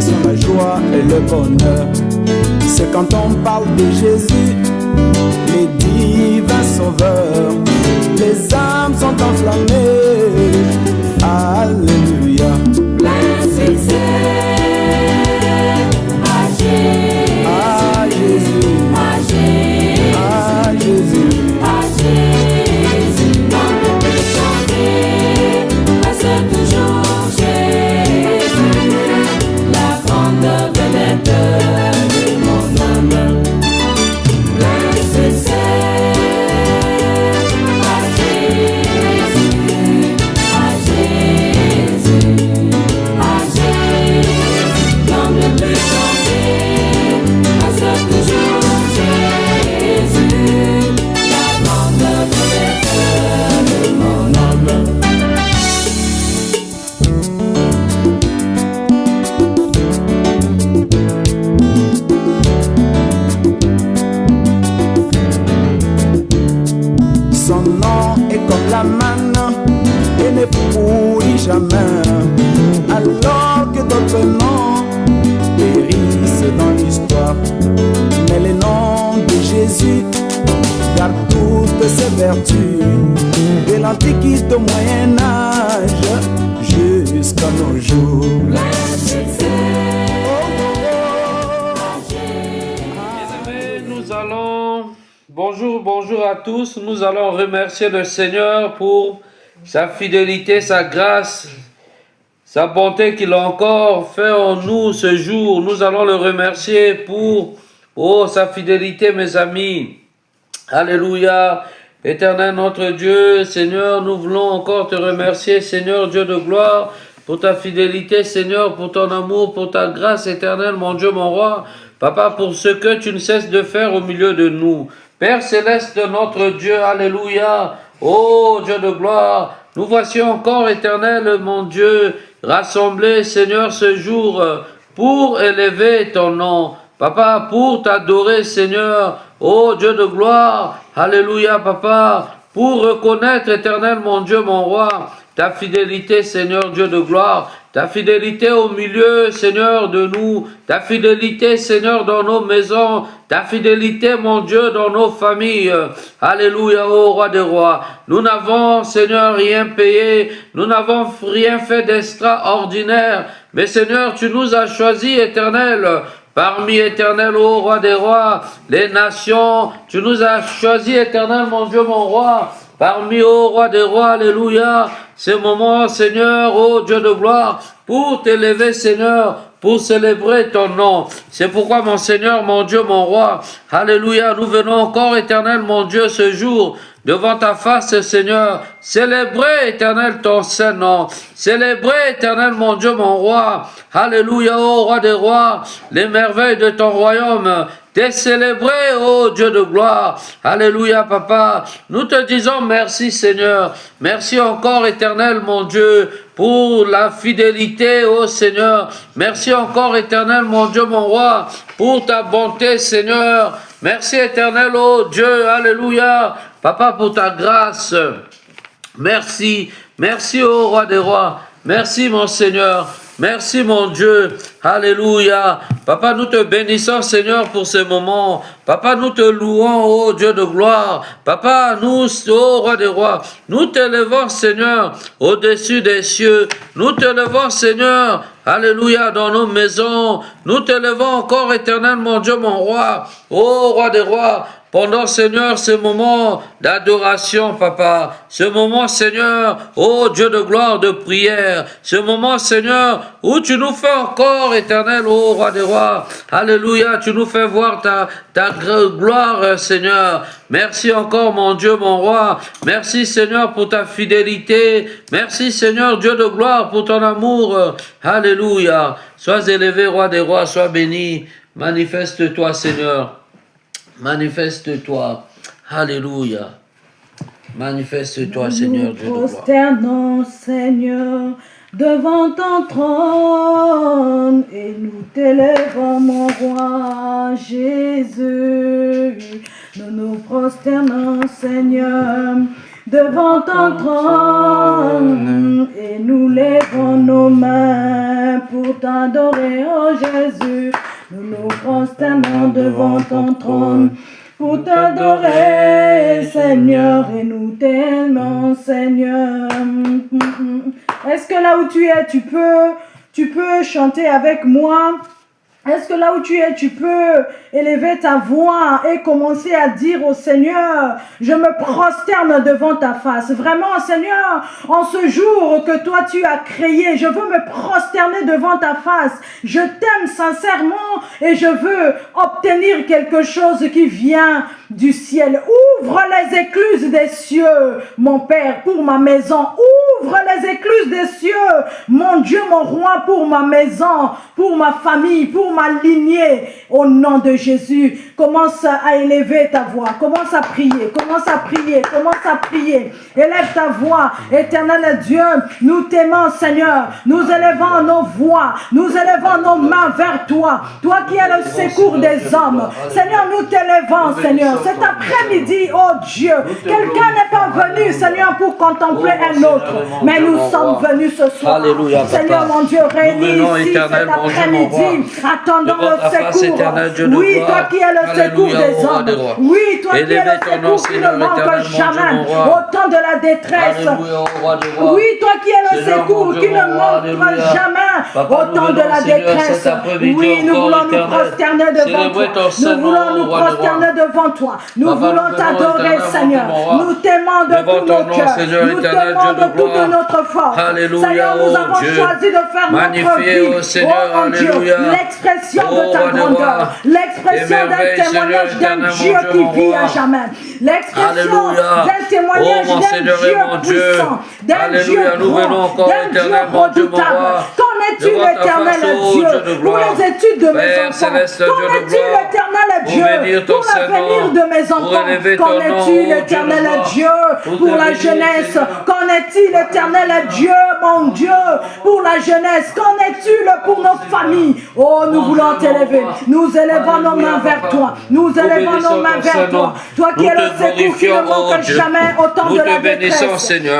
satisfaction, la joie et le bonheur. C'est quand on parle de Jésus, les divins sauveurs, les âmes sont enflammées. Alléluia. Plein succès à Jésus, À Jésus, à Jésus, à Jésus. à Jésus. Dans le plus chanter, reste toujours Jésus, la grande vedette de mon âme. Plein succès à Jésus, à Jésus, à Jésus. Dans le plus chanter, reste toujours Jésus, la grande vedette de mon âme. Son nom est comme la manne et ne pourrit jamais. Alors que d'autres noms périssent dans l'histoire, mais le nom de Jésus garde toutes ses vertus, de l'Antiquité au Moyen-Âge jusqu'à nos jours. Plein succès à Bien-aimés, nous allons, bonjour à tous, nous allons remercier le Seigneur pour sa fidélité, sa grâce, sa bonté qu'il a encore fait en nous ce jour. Nous allons le remercier pour sa fidélité, mes amis. Alléluia. Éternel notre Dieu, Seigneur, nous voulons encore te remercier, Seigneur Dieu de gloire, pour ta fidélité, Seigneur, pour ton amour, pour ta grâce éternelle, mon Dieu, mon roi. Papa, pour ce que tu ne cesses de faire au milieu de nous. Père céleste, notre Dieu, alléluia. Oh Dieu de gloire, nous voici encore, éternel, mon Dieu, rassemblés, Seigneur, ce jour, pour élever ton nom. Papa, pour t'adorer, Seigneur, oh Dieu de gloire, alléluia, Papa, pour reconnaître, éternel, mon Dieu, mon roi, ta fidélité, Seigneur, Dieu de gloire, ta fidélité au milieu, Seigneur, de nous, ta fidélité, Seigneur, dans nos maisons, ta fidélité, mon Dieu, dans nos familles. Alléluia, ô roi des rois. Nous n'avons, Seigneur, rien payé, nous n'avons rien fait d'extraordinaire, mais Seigneur, tu nous as choisis, éternel, parmi, éternel, ô roi des rois, les nations, tu nous as choisis, éternel, mon Dieu, mon roi, parmi, ô roi des rois, alléluia, ce moment, Seigneur, ô Dieu de gloire, pour t'élever, Seigneur, pour célébrer ton nom. C'est pourquoi, mon Seigneur, mon Dieu, mon roi, alléluia, nous venons encore, éternel, mon Dieu, ce jour, devant ta face, Seigneur, célébrer, éternel, ton saint nom, célébrer, éternel, mon Dieu, mon roi, alléluia, ô roi des rois, les merveilles de ton royaume, t'es célébré, ô Dieu de gloire, alléluia, Papa, nous te disons merci, Seigneur, merci encore, éternel, mon Dieu, pour la fidélité, ô Seigneur, merci encore, éternel, mon Dieu, mon roi, pour ta bonté, Seigneur, merci, éternel, ô Dieu, alléluia, Papa, pour ta grâce. Merci, merci ô roi des rois. Merci mon Seigneur. Merci mon Dieu. Alléluia. Papa, nous te bénissons Seigneur pour ce moment. Papa, nous te louons, ô Dieu de gloire. Papa, nous, ô roi des rois, nous te levons Seigneur au-dessus des cieux. Nous te levons Seigneur. Alléluia, dans nos maisons. Nous te levons encore éternel mon Dieu, mon roi. Ô roi des rois. Pendant, Seigneur, ce moment d'adoration, Papa, ce moment, Seigneur, ô Dieu de gloire, de prière, ce moment, Seigneur, où tu nous fais encore, éternel, ô roi des rois, alléluia, tu nous fais voir ta gloire, Seigneur. Merci encore, mon Dieu, mon roi. Merci, Seigneur, pour ta fidélité. Merci, Seigneur, Dieu de gloire, pour ton amour. Alléluia. Sois élevé, roi des rois, sois béni. Manifeste-toi, Seigneur. Manifeste-toi. Alléluia. Manifeste-toi, Seigneur Dieu de gloire. Nous prosternons, Seigneur, devant ton trône et nous t'élèvons, mon roi Jésus. Nous nous prosternons, Seigneur, devant ton trône et nous lèvons nos mains pour t'adorer, oh Jésus. Nous nous prosternons devant ton trône pour t'adorer, Seigneur, et nous t'aimons, Seigneur. Est-ce que là où tu es, tu peux chanter avec moi? Est-ce que là où tu es, tu peux élever ta voix et commencer à dire au Seigneur, je me prosterne devant ta face. Vraiment, Seigneur, en ce jour que toi tu as créé, je veux me prosterner devant ta face. Je t'aime sincèrement et je veux obtenir quelque chose qui vient du ciel. Ouvre les écluses des cieux, mon Père, pour ma maison. Ouvre les écluses des cieux, mon Dieu, mon roi, pour ma maison, pour ma famille, pour ma lignée. Au nom de Jésus, commence à élever ta voix. Commence à prier, commence à prier, commence à prier. Élève ta voix, éternel Dieu. Nous t'aimons, Seigneur. Nous élevons nos voix, nous élevons nos mains vers toi. Toi qui es le secours des hommes. Seigneur, nous t'élevons, Seigneur. Cet après-midi, oh Dieu, quelqu'un n'est pas venu, Seigneur, pour contempler un autre. Mais nous sommes venus ce soir. Alléluia, Seigneur, mon Dieu, réunis ici cet après-midi, attendant le secours. Oui, toi qui es le secours des hommes. Oui, toi qui es le secours qui ne manque jamais au temps de la détresse. Oui, toi qui es le secours qui ne manque jamais au temps de la détresse. Oui, nous voulons nous prosterner devant toi. Nous voulons nous prosterner devant toi. Nous voulons t'adorer, Seigneur. Nous t'aimons de tout notre cœur. Nous t'aimons de toute notre force. Seigneur, nous avons choisi de faire notre vie. Oh mon Dieu, l'expression de ta grandeur, l'expression d'un témoignage d'un Dieu qui vit à jamais, l'expression d'un témoignage d'un Dieu puissant, d'un Dieu grand, d'un Dieu redoutable. Qu'en est-il, l'éternel Dieu, pour les études de mes enfants? Qu'en est-il, l'éternel Dieu, pour l'avenir de mes enfants? Qu'en est-il, l'éternel Dieu, pour la jeunesse? Qu'en est-il, l'éternel Dieu, mon Dieu, pour la jeunesse? Qu'en est-il pour nos familles? Oh, nous voulons t'élever. Nous élevons nos mains vers toi. Nous élevons nos mains vers toi. Toi qui es le secours qui ne manque jamais au temps de la détresse.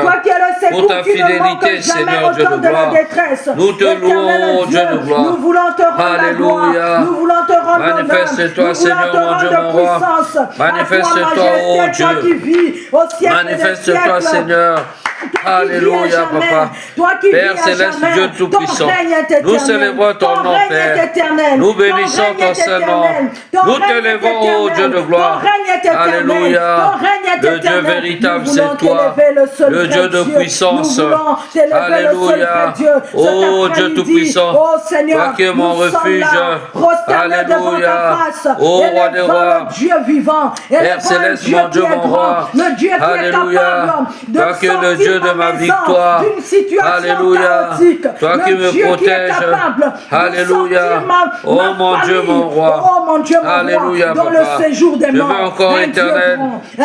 Toi qui es le secours qui ne manque jamais au temps de la détresse. Nous te louons, Dieu de gloire. Nous voulons te rendre la gloire. Nous voulons te rendre l'honneur. Manifeste-toi, Seigneur, mon Dieu, mon roi. Manifeste-toi, ô Dieu. Manifeste-toi, Seigneur. Alléluia, Papa. Père céleste, Dieu tout-puissant, nous célébrons ton nom, Père. Nous bénissons ton Saint-Nom. Nous t'élevons, ô Dieu de gloire. Alléluia. Le Dieu véritable, c'est toi. Le Dieu de puissance. Alléluia. Ô Dieu tout-puissant, toi qui es mon refuge. Alléluia. Ô roi des rois. Père céleste, mon Dieu, mon roi. Alléluia. Toi qui es le Dieu de ma victoire. Alléluia. Toi qui me protèges. Alléluia. Oh mon Dieu, mon roi. Alléluia, Papa. Je veux encore, éternel,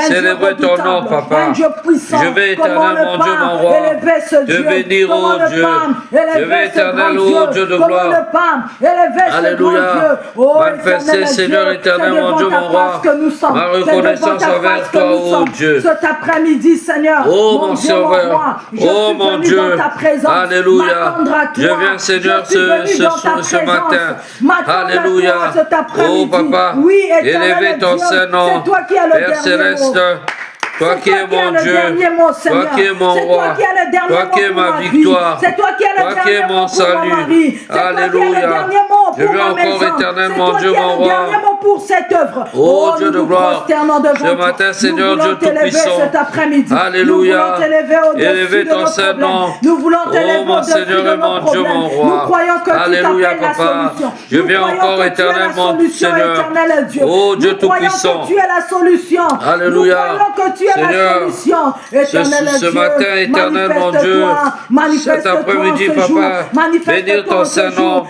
célébrer ton nom, Papa. Je vais, éternel, mon Dieu, mon roi, te bénir, oh Dieu. Je vais, éternel, oh Dieu de gloire. Alléluia. Manifester, Seigneur, éternel, mon Dieu, mon roi, ma reconnaissance envers toi, oh Dieu. Cet après-midi, Seigneur, oh mon Sauveur, oh mon Dieu, alléluia. Je viens, Seigneur, ce matin. Alléluia. Oh Papa, élevez ton Saint-Nom, Père céleste. Toi qui es mon Dieu, toi qui es mon roi, toi qui es ma victoire, toi qui es mon salut. Alléluia. Je veux encore, éternel, mon Dieu, mon roi. Oh Dieu de gloire, ce matin, Seigneur Dieu Tout-Puissant. Alléluia. Élevez ton Saint-Nom. Oh mon Seigneur et mon Dieu, mon roi. Alléluia, Papa. Je viens encore, éternel, mon Seigneur. Oh Dieu Tout-Puissant. Alléluia. Seigneur, ce matin, éternel, mon Dieu, cet après-midi, Papa, bénir ton Saint-Nom,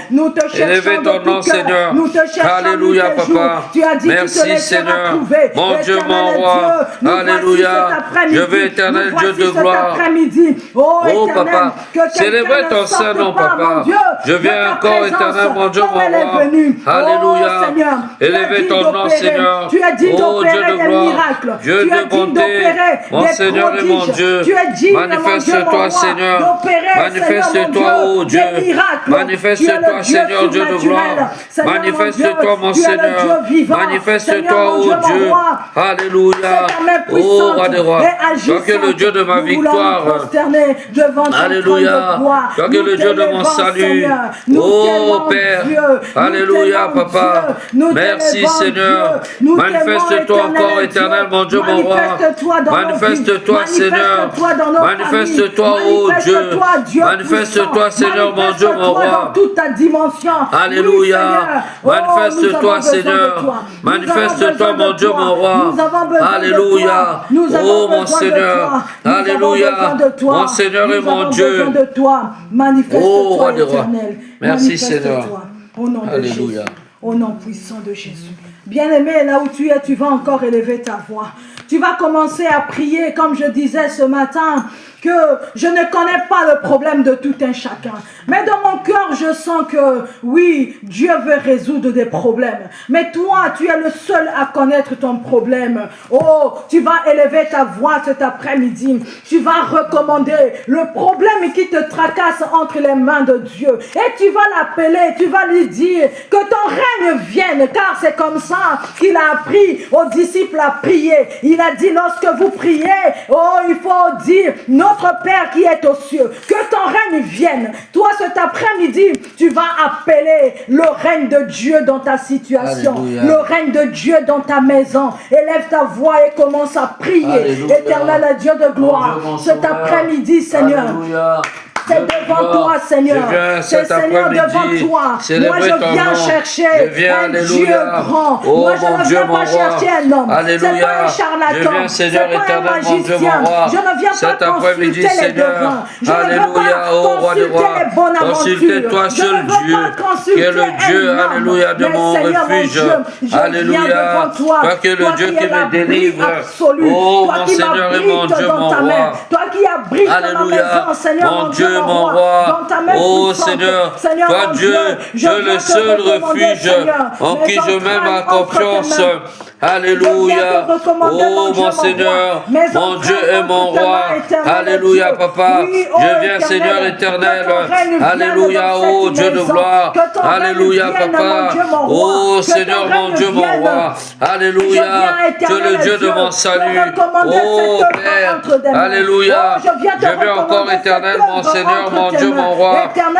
élever Élever de ton tout nom, cœur. Seigneur. Nous te cherchons Alléluia, nuit et jour. Papa. Tu as dit Merci, que tu te laisseras Seigneur. trouver. Mon Dieu, Éternel mon roi. Dieu, nous Alléluia. voici cet après-midi. Je veux, éternel Nous Dieu voici de cet gloire. après-midi. Oh, Oh, éternel, Papa, que quelqu'un célébrez ne ton sorte Saint-Nom, pas, Papa. mon Dieu, Je de viens ta encore, présence, éternel, mon Dieu, comme mon elle est roi. venue. Alléluia. Oh, Seigneur, tu as Élevez dit ton nom, d'opérer. Seigneur. Tu as dit Oh, Dieu d'opérer de des gloire. miracles. Dieu Tu as de dit bonté. d'opérer Mon des Seigneur et mon prodiges. Dieu. Tu as dit, mon Dieu, Manifeste-toi, mon roi, Seigneur. d'opérer, Manifeste-toi, Seigneur, ô mon Dieu. Dieu, des miracles. Manifeste-toi, Tu es le Seigneur, Dieu de surnaturel. gloire. Seigneur, mon Manifeste-toi, Dieu, mon tu es le Seigneur. Dieu vivant. Manifeste-toi, Seigneur, mon ô Dieu, mon Dieu. roi. Alléluia. C'est ta main Oh, puissante roi des rois. et agissante. Toi qui es le Dieu de ma Nous voulons victoire. nous prosterner devant ton Alléluia. trône de gloire. Toi qui es Nous le Dieu de mon t'élevons, salut. Seigneur. Nous Oh, t'aimons, Père. Dieu. Nous Alléluia, t'aimons, Papa. Dieu. Nous Merci, t'élevons, Seigneur. Dieu. Nous Manifeste-toi t'aimons, encore, éternel, mon Dieu, mon roi. Manifeste-toi dans nos vies. Manifeste-toi, Seigneur. Manifeste-toi dans nos Manifeste-toi, familles. ô Dieu. Manifeste-toi, Dieu Manifeste-toi, puissant. Seigneur, mon Dieu, mon Manifeste-toi roi. dans toute ta dimension. Alléluia. Oui, Seigneur. Oh, Manifeste-toi, nous avons besoin Seigneur. de toi. Nous Manifeste-toi, avons besoin mon de Dieu, toi. mon roi. Nous avons besoin Alléluia. de toi. Nous avons Oh, mon besoin de Seigneur. toi. Nous avons Alléluia. besoin de toi. Mon Seigneur et Nous mon avons Dieu. besoin de toi. Oh, Manifeste-toi, roi des rois. éternel. Merci, Manifeste-toi. Seigneur. Au nom de Alléluia. Jésus. Au nom puissant de Jésus. Bien-aimé, là où tu es, tu vas encore élever ta voix. Tu vas commencer à prier, comme je disais ce matin, que je ne connais pas le problème de tout un chacun. Mais dans mon cœur, je sens que, oui, Dieu veut résoudre des problèmes. Mais toi, tu es le seul à connaître ton problème. Oh, tu vas élever ta voix cet après-midi. Tu vas recommander le problème qui te tracasse entre les mains de Dieu. Et tu vas l'appeler, tu vas lui dire que ton règne vienne, car c'est comme ça qu'il a appris aux disciples à prier. Il a dit, lorsque vous priez, oh, il faut dire, notre Père qui est aux cieux, que ton règne vienne. Toi, cet après-midi, tu vas appeler le règne de Dieu dans ta situation, Alléluia. le règne de Dieu dans ta maison. Élève ta voix et commence à prier. Alléluia. Éternel Dieu de gloire, Mon Dieu, mon cet Sauveur. après-midi, Seigneur, Alléluia. c'est Dieu de devant gloire. toi, Seigneur. Je viens C'est cet Seigneur après-midi devant toi. Moi, célébrer je ton viens nom. chercher Je viens, un Dieu alléluia. grand. Oh, Moi, je mon ne Dieu, viens mon pas roi. chercher un homme. Alléluia. C'est pas un charlatan. Je viens, Seigneur C'est pas un éternel, mon Dieu, magicien. mon roi. Je ne viens Cet pas après-midi, consulter les Seigneur. devins. Je ne Alléluia, veux pas ô roi des consulter rois. les bonnes aventures. Consultez-toi Je seul ne veux Dieu, pas consulter qui est le Dieu, un homme. alléluia, de Mais mon Seigneur, mon refuge. Dieu, je viens Alléluia. devant toi. Toi qui es le Toi Dieu qui qui es la me délivre. pluie absolue. Oh, Toi mon qui Seigneur et mon m'abrites Dieu, dans mon ta main. roi. Toi qui abrites ma Alléluia. maison, Seigneur, Mon Dieu, mon roi. dans ta main Oh puissante. Seigneur, Seigneur, toi mon Dieu, je Dieu viens le te seul recommander, refuge Seigneur, en mes qui je mets ma entrailles entre tes confiance. mains. Alléluia. Je viens te recommander, Oh Dieu, mon Seigneur, roi. Mes mon Dieu entrailles et mon entre tes roi. mains, éternel Alléluia, Dieu. Papa. Oui, oh, Je viens, éternel, Seigneur éternel. que ton règne vienne Alléluia, dans oh cette Dieu de maison. gloire. Que ton règne Alléluia, vienne, Papa. mon Dieu, mon roi. Oh Que Seigneur, ton mon règne Dieu, mon vienne. roi. Alléluia. Je viens, Tu es le Dieu de mon salut. Oh Père. Alléluia. Je viens encore éternel, mon Seigneur, mon Dieu, mon roi.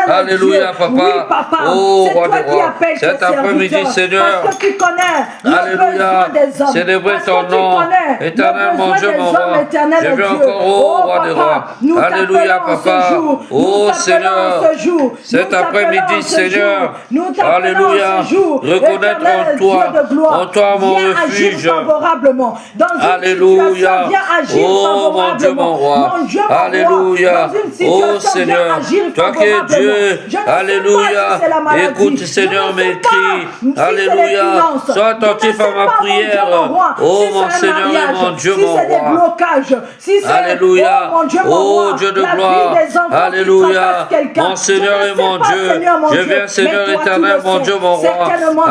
Alléluia, Papa. Oh roi des rois. Cet après-midi, Seigneur. Parce que tu connais Alléluia. Célébrez ton nom. Éternel, mon Dieu, mon roi. Je viens encore, oh roi des rois. Alléluia, Papa. Oh Seigneur. Cet après-midi, Seigneur. Alléluia. Reconnaître en toi mon refuge. Alléluia. Oh mon Dieu, mon roi. Alléluia. Oh Seigneur. Toi qui es Dieu. Alléluia. Écoute, Seigneur, mes cris. Alléluia. Sois attentif à ma prière. Oh mon Seigneur et mon Dieu, mon roi. Alléluia. Oh Dieu de gloire. Alléluia. Mon Seigneur et mon Dieu. Je viens, Seigneur éternel, mon Dieu, mon roi.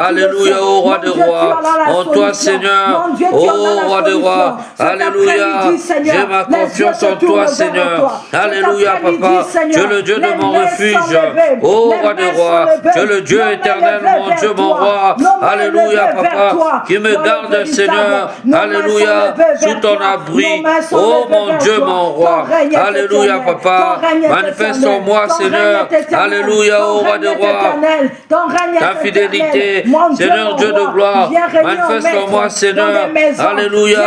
Alléluia, ô roi des rois. En toi, Seigneur. Ô roi des rois. Alléluia. J'ai ma confiance en toi, Seigneur. Alléluia, Papa. Tu es le Dieu de mon refuge. Ô roi des rois. Tu es le Dieu éternel, mon Dieu, mon roi. Alléluia, Papa. Qui me garde, Seigneur. Alléluia. Sous ton abri. Oh mon Dieu, mon roi. Alléluia, Papa. Manifeste en moi, Seigneur. Alléluia, ô roi des rois. Ta fidélité, Seigneur Dieu de gloire. Manifeste en moi, Seigneur. Alléluia.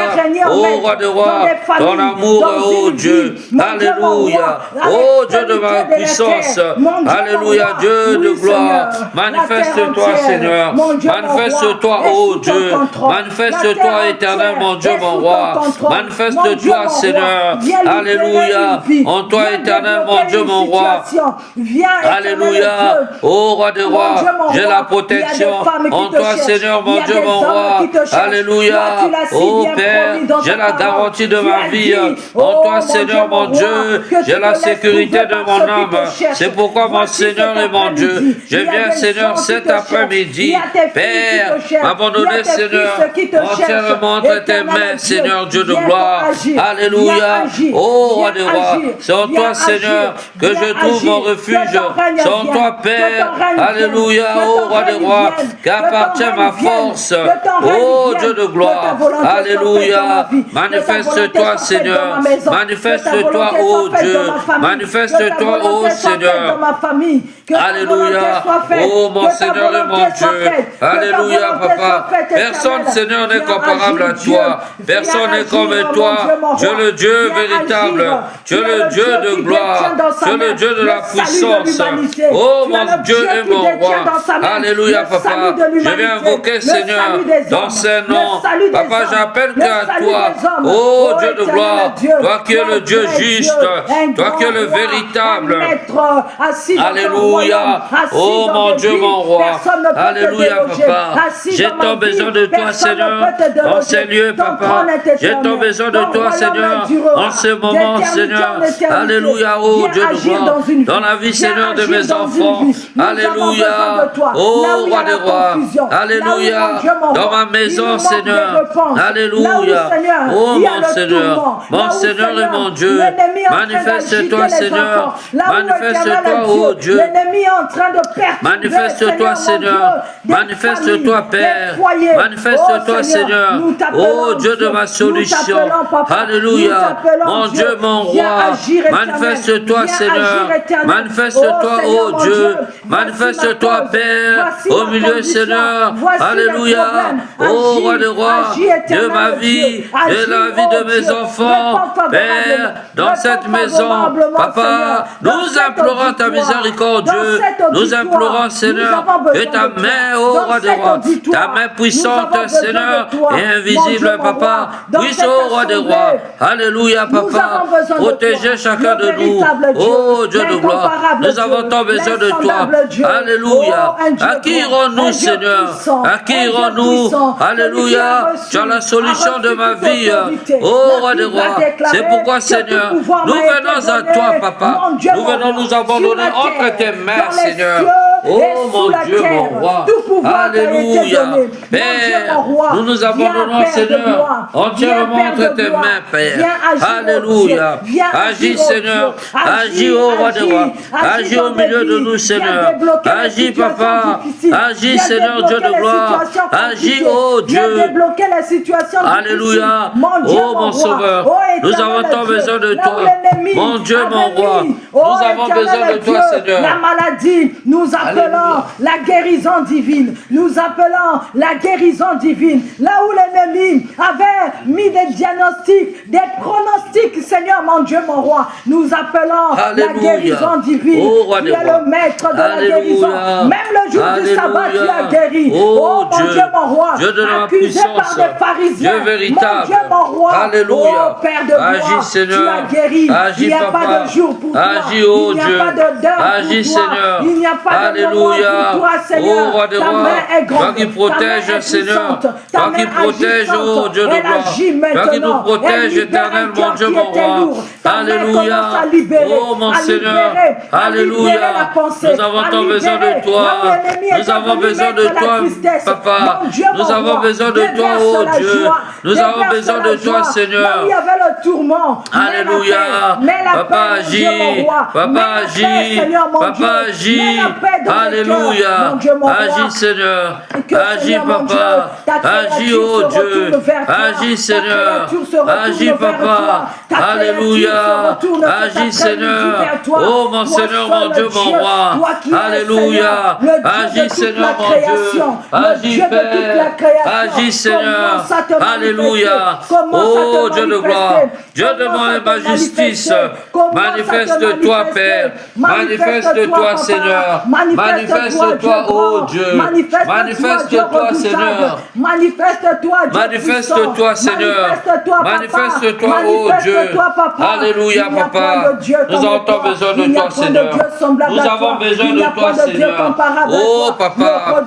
Ô roi des rois. Ton amour, ô Dieu. Alléluia. Ô Dieu Dieu de ma puissance. Alléluia, Dieu de gloire. Manifeste-toi, Seigneur. Manifeste-toi, ô Dieu. Manifeste-toi, éternel, mon Dieu, mon roi. Manifeste-toi, Seigneur. Alléluia. En toi, éternel, mon Dieu, mon roi. Alléluia. Ô roi des rois, j'ai la protection. En toi, Seigneur, mon Dieu, mon roi. Alléluia. Ô Père, j'ai la garantie de ma vie. En toi, Seigneur, mon Dieu, j'ai la sécurité de mon âme. C'est pourquoi, mon Seigneur et mon Dieu, je viens, Seigneur, cet après-midi. Père, m'abandonner, Seigneur, entièrement entre tes mains, Seigneur, Dieu de gloire. Alléluia. Ô roi des rois, c'est en toi, Seigneur, que je trouve mon refuge. C'est en toi, Père. Alléluia. Ô roi des rois, qu'appartient ma force. Ô Dieu de gloire. Alléluia. Manifeste-toi, Seigneur. Manifeste-toi, ô Dieu. Manifeste-toi, ô Seigneur. Alléluia. Oh mon Seigneur et mon Dieu. Alléluia, Papa. Personne, Seigneur, n'est comparable à toi. Personne n'est comme toi. Dieu le Dieu véritable. Dieu le Dieu de gloire. Dieu le Dieu de la puissance. Oh mon Dieu et mon roi. Alléluia, Papa. Je viens invoquer, Seigneur, dans ces noms. Papa, j'appelle que à toi. Oh Dieu de gloire. Toi qui es le Dieu juste. Toi qui es le véritable. Alléluia. Oh mon Dieu, mon roi. Alléluia, Papa. J'ai tant besoin de toi, Seigneur, en ces lieux, Papa. J'ai tant besoin de toi, Seigneur, en ce moment, Seigneur. Alléluia, oh Dieu de gloire. Dans la vie, Seigneur, de mes enfants. Alléluia. Oh roi des rois. Alléluia. Dans ma maison, Seigneur. Alléluia. Oh mon Seigneur. Mon Seigneur et mon Dieu. Manifeste-toi, Seigneur. Manifeste-toi, oh Dieu. L'ennemi est en train de perdre. Manifeste-toi, Seigneur. Manifeste-toi, Père. Manifeste-toi, Seigneur. Oh Dieu de ma solution. Alléluia. Mon Dieu, mon roi. Manifeste-toi, Seigneur. Manifeste-toi, oh Dieu. Manifeste-toi, Père. Au milieu, Seigneur. Alléluia. Oh roi des rois. De ma vie, de la vie de mes enfants. Père, dans cette maison. Papa, nous implorons ta miséricorde, Dieu. Nous implorons, Seigneur, que ta main, ô roi des rois, ta main puissante, Seigneur, et invisible, Papa, puisse, ô roi des rois. Alléluia, Papa. Protéger chacun de nous. Oh Dieu de gloire, nous avons tant besoin de toi. Alléluia. À qui irons-nous, Seigneur? À qui irons-nous? Alléluia. Tu as la solution de ma vie. Oh roi des rois. C'est pourquoi, Seigneur, nous venons à toi, Papa. Nous venons nous abandonner entre tes mains, Seigneur. Oh mon Dieu, mon roi. Alléluia. Père, nous nous abandonnons, Seigneur, entièrement entre tes mains, Père. Alléluia. Agis, Seigneur. Agis, ô roi des rois. Agis au milieu de nous, Seigneur. Agis, Papa. Agis, Seigneur, Dieu de gloire. Agis, ô Dieu. Alléluia. Oh mon Sauveur. Nous avons tant besoin de toi. Mon Dieu, mon roi. Nous avons besoin de toi, Seigneur. La maladie, nous appelons la guérison divine. Nous appelons la guérison divine. Là où l'ennemi avait mis des diagnostics, des pronostics, Seigneur, mon Dieu, mon roi, nous appelons la guérison divine. Tu es le maître de la guérison. Même le jour du sabbat, tu as guéri. Oh mon Dieu, mon roi, accusé par des pharisiens. Dieu véritable. Mon Dieu, mon roi. Alléluia. Oh Père de gloire, Agis, Seigneur. tu as guéri. Agis, Il n'y a Papa. pas de jour pour toi. Agis, oh Il n'y a Dieu. pas de d'heure Agis, pour toi. Seigneur. Il n'y a pas de Alléluia. moment pour toi, Seigneur. Oh roi des Ta rois. main est grande. Toi qui protèges, Seigneur. Toi qui protèges, oh Dieu de gloire. Toi qui nous protèges, éternel, mon Dieu, mon roi. Alléluia. Oh mon Seigneur. Alléluia. Nous avons tant besoin de toi. Nous avons besoin de toi, Papa. Nous avons besoin de toi, oh Dieu. Nous avons besoin de toi, Seigneur. Il y avait le tourment. Alléluia. Papa agis. Papa agis. Papa agis. Alléluia. Agis Seigneur. Agis Papa. Agis oh Dieu. Agis Seigneur. Agis Papa. Alléluia. Agis Seigneur. Oh mon Seigneur, mon Dieu, mon roi. Alléluia. Agis Seigneur, mon Dieu. Agis Père. Agis Seigneur. Alléluia. Oh Dieu de gloire. Dieu de ma justice. Manifeste-toi Père. Manifeste-toi Seigneur. Manifeste-toi oh Dieu. Manifeste-toi Seigneur. Manifeste-toi Seigneur. Manifeste-toi oh Dieu. Alléluia Papa. Nous avons besoin de toi Seigneur. Nous avons besoin de toi Seigneur. Oh Papa.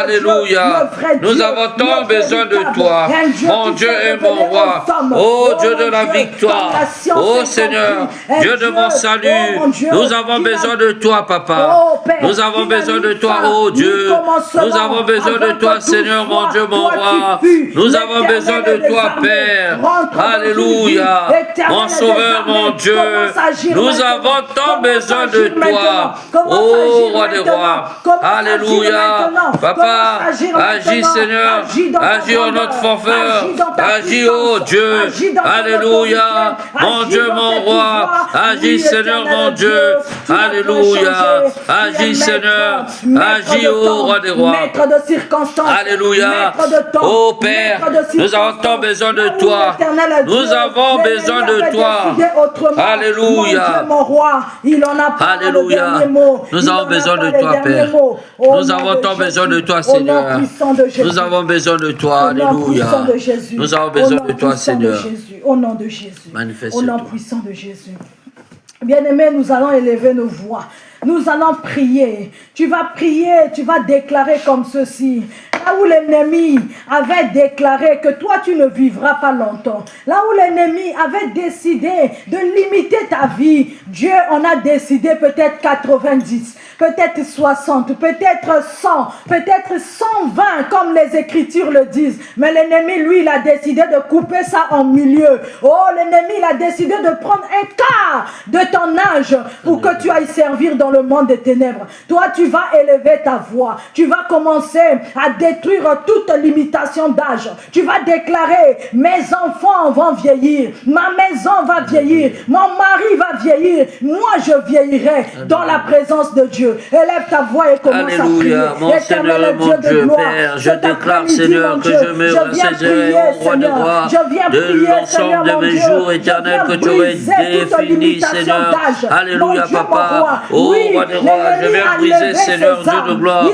Alléluia. Nous avons tant besoin de toi. Mon Dieu et mon roi. Oh Dieu de la victoire. Oh Seigneur. Dieu de mon salut. Nous avons besoin de toi Papa. Nous avons besoin de toi oh Dieu. Nous avons besoin de toi Seigneur mon Dieu mon roi. Nous avons besoin de toi Père. Alléluia. Mon sauveur mon Dieu. Nous avons tant besoin de toi. Oh roi des rois. Alléluia. Papa. Agis Seigneur. Agis en notre faveur. Agis oh Dieu. Alléluia. Mon Dieu mon roi. Agis Seigneur mon Dieu. Alléluia. Agis Seigneur. Agis oh roi des rois. Alléluia. Oh Père. Nous avons tant besoin de toi. Nous avons besoin de toi. Alléluia. Alléluia. Nous avons besoin de toi, Père. Nous avons tant besoin de toi, Seigneur. Nous avons besoin de toi. Alléluia. Nous avons besoin de toi, Seigneur. Au nom de Jésus. Manifeste-toi. Au nom puissant de Jésus. Bien-aimés, nous allons élever nos voix. Nous allons prier. Tu vas prier, tu vas déclarer comme ceci. Là où l'ennemi avait déclaré que toi tu ne vivras pas longtemps, là où l'ennemi avait décidé de limiter ta vie, Dieu en a décidé peut-être 90, peut-être 60, peut-être 100, peut-être 120 comme les Écritures le disent. Mais l'ennemi, lui, il a décidé de couper ça en milieu. Oh, l'ennemi, il a décidé de prendre un quart de ton âge pour que tu ailles servir dans le monde des ténèbres. Toi, tu vas élever ta voix. Tu vas commencer à détruire toute limitation d'âge. Tu vas déclarer, mes enfants vont vieillir, ma maison va vieillir, mon mari va vieillir, moi je vieillirai dans la présence de Dieu. Élève ta voix et commence à prier. Alléluia, mon Seigneur et mon Dieu, Père, je déclare, Seigneur, que je me ressaisirai au roi de roi de l'ensemble de mes jours éternels que tu aurais définis, Seigneur. Alléluia, Papa. Oh, roi de roi, je viens briser, Seigneur, Dieu de gloire,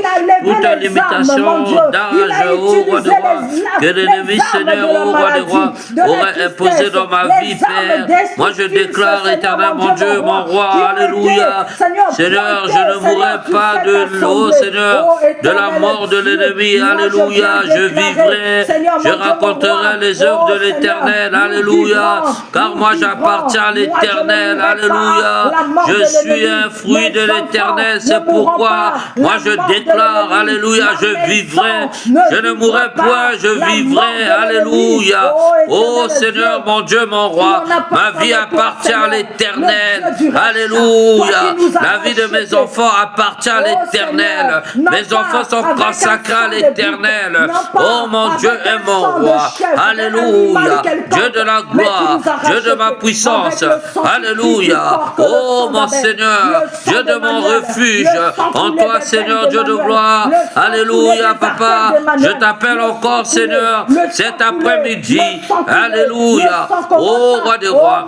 toute limitation d'âge, oh, roi de roi, que l'ennemi, Seigneur, oh, roi de roi, aurait imposé dans ma vie, Père. Moi, je déclare, éternel, mon Dieu, mon roi, alléluia. Seigneur, je ne mourrai pas de l'eau, Seigneur, de la mort de l'ennemi, alléluia. Je vivrai, je raconterai les œuvres de l'Éternel, alléluia. Car moi, j'appartiens à l'Éternel, alléluia. Je suis un fruit de l'Éternel, c'est pourquoi moi, je déclare, alléluia, je vivrai, je ne mourrai point, je vivrai, alléluia. Oh Seigneur, mon Dieu, mon roi, ma vie appartient à l'Éternel, alléluia. La vie de mes enfants appartient à l'Éternel. Mes enfants sont consacrés à l'Éternel. Oh mon Dieu et mon roi, alléluia. Dieu de la gloire, Dieu de ma puissance, alléluia. Oh mon Seigneur, Dieu de mon refuge, en toi Seigneur, Dieu de gloire, alléluia Papa. Je t'appelle encore Seigneur, cet après-midi, alléluia. Oh roi des rois,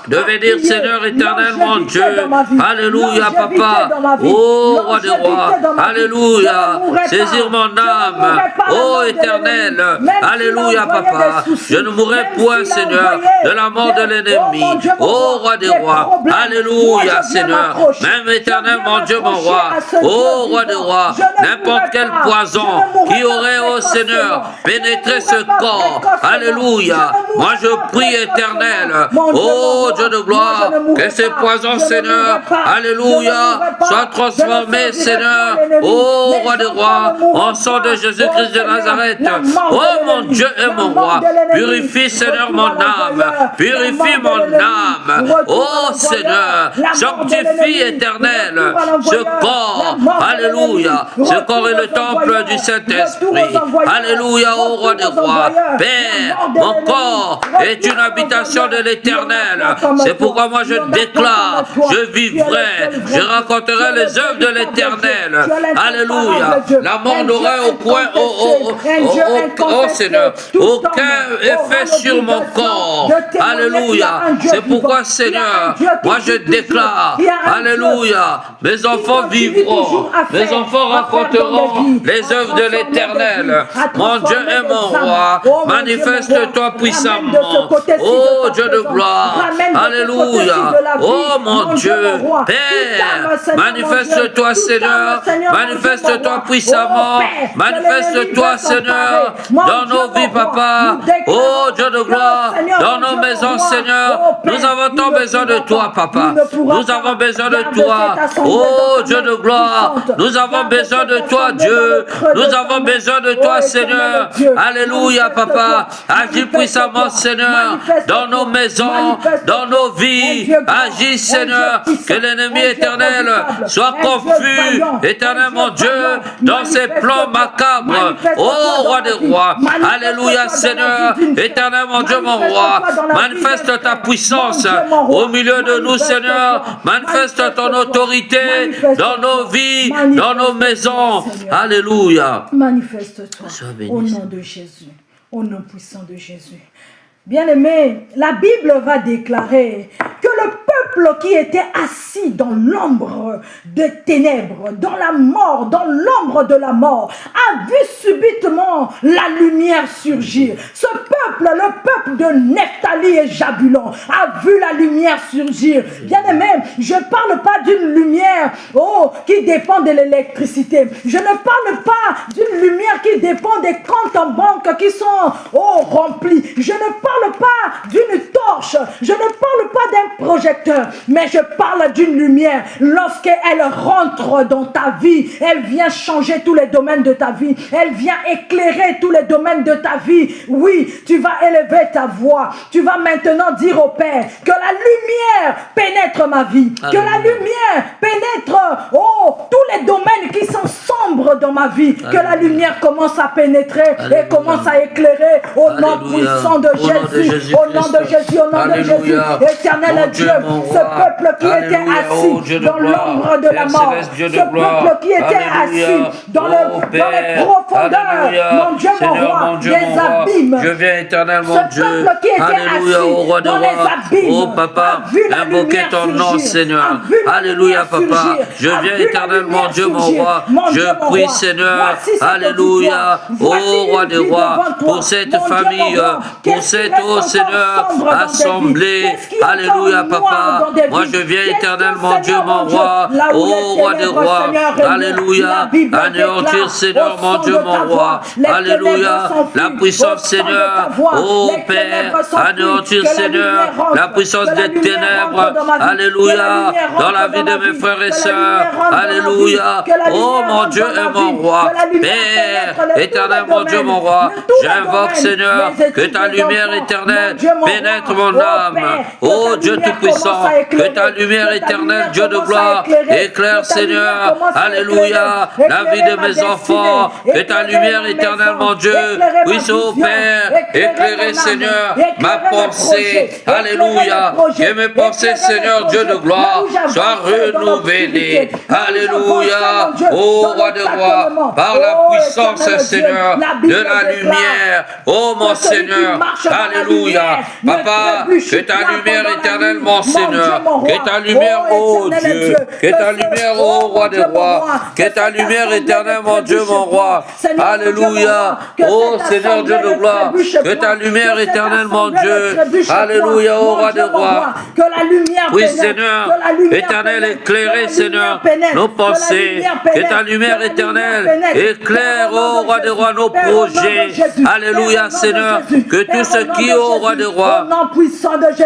devenir Seigneur éternel mon Dieu, alléluia Papa. Oh roi des rois, alléluia. Saisir mon âme, oh éternel, alléluia Papa. Je ne mourrai point Seigneur de la mort de l'ennemi. Oh roi des rois, alléluia Seigneur. Même éternel mon Dieu mon roi, oh roi des rois, n'importe quel poison qui aurait oh Seigneur pénétré ce corps, alléluia. Moi je prie éternel, oh Dieu de gloire, que ces poisons Seigneur, alléluia, soient transformés Seigneur, oh roi des rois, en sang de Jésus-Christ de Nazareth. Oh mon Dieu et mon roi, purifie Seigneur mon âme, purifie mon âme, oh Seigneur, sanctifie éternel, ce corps, alléluia, ce corps est le temple du Saint-Esprit, alléluia, ô roi des rois, Père, mon corps est une habitation de l'éternel, c'est pourquoi moi je déclare, je vivrai, je raconterai les œuvres de l'éternel, alléluia, la mort n'aurait au coin, oh Seigneur, aucun effet sur mon corps, alléluia, c'est pourquoi Seigneur, moi je déclare, alléluia, mes enfants vivront, mes enfants raconteront les œuvres de l'éternel, mon Dieu et mon roi, manifeste-toi puissamment, oh Dieu de gloire, alléluia, oh mon Dieu, Père, manifeste-toi Seigneur, manifeste-toi puissamment, manifeste-toi Seigneur, dans nos vies papa, oh Dieu de gloire, dans nos maisons Seigneur, nous avons tant besoin de toi papa, nous avons besoin de toi, oh Dieu de gloire, nous avons besoin de toi Dieu, nous avons besoin de toi Seigneur, alléluia papa, agis puissamment Seigneur, dans nos maisons, dans nos vies, agis Seigneur, que l'ennemi éternel soit confus, éternel mon Dieu, dans ses plans macabres, oh roi des rois, alléluia Seigneur, éternel mon Dieu mon roi, manifeste ta puissance au milieu de nous Seigneur, manifeste ton autorité dans nos vies, dans nos maisons, alléluia. Manifeste-toi au nom de Jésus, au nom puissant de Jésus. Bien-aimé, la Bible va déclarer que le peuple qui était assis dans l'ombre des ténèbres, dans la mort, dans l'ombre de la mort, a vu subitement la lumière surgir. Ce peuple, le peuple de Nephtali et Jabulon, a vu la lumière surgir. Bien-aimé, je ne parle pas d'une lumière qui dépend de l'électricité. Je ne parle pas d'une lumière qui dépend des comptes en banque qui sont remplis. Je ne parle pas d'une torche, je ne parle pas d'un projecteur, mais je parle d'une lumière. Lorsqu'elle rentre dans ta vie, elle vient changer tous les domaines de ta vie, elle vient éclairer tous les domaines de ta vie. Oui, tu vas élever ta voix, tu vas maintenant dire au Père que la lumière pénètre ma vie, que la lumière pénètre tous les domaines qui sont sombres dans ma vie, que la lumière commence à pénétrer et commence à éclairer au nom puissant de Jésus. Au nom de Jésus, au nom de Jésus, éternel Dieu, ce peuple qui était assis dans l'ombre de la mort, ce peuple qui était assis dans les profondeurs, mon Dieu, mon roi, des abîmes, je viens éternel mon Dieu, ce peuple qui était assis dans les abîmes, oh papa, invoquez ton nom Seigneur, alléluia papa, je viens éternel mon Dieu, mon roi, je prie Seigneur, alléluia, oh roi des rois, pour cette famille, pour cette Seigneur, assemblée, alléluia papa, moi je viens éternel mon Dieu, mon roi, oh roi des rois, alléluia, anéantir Seigneur mon Dieu, mon roi, alléluia, la puissance Seigneur, oh Père, anéantir Seigneur, la puissance des ténèbres, alléluia, dans la vie de mes frères et sœurs, alléluia, oh mon Dieu et mon roi, Père, éternel mon Dieu, mon roi, j'invoque Seigneur, que ta lumière éternelle pénètre mon âme. Oh Dieu Tout-Puissant, que ta lumière éternelle, Dieu de gloire, éclaire Seigneur, alléluia, la vie de mes enfants, que ta lumière éternelle, mon Dieu, puisse, ô Père, éclairer Seigneur, ma pensée, alléluia, que mes pensées, Seigneur, Dieu de gloire, soient renouvelées, alléluia, ô roi de rois, par la puissance, Seigneur, de la lumière, ô mon Seigneur, alléluia, papa, que ta lumière éternelle, mon Seigneur, que ta lumière, ô Dieu, que ta lumière, ô roi des rois, que ta lumière éternelle, mon Dieu, mon roi, alléluia, ô Seigneur Dieu de gloire, que ta lumière éternelle, mon Dieu, alléluia, ô roi des rois, oui Seigneur, éternel, éclairez Seigneur nos pensées, que ta lumière éternelle éclaire, ô roi des rois, nos projets, alléluia Seigneur, que tout ce qui, ô roi des rois,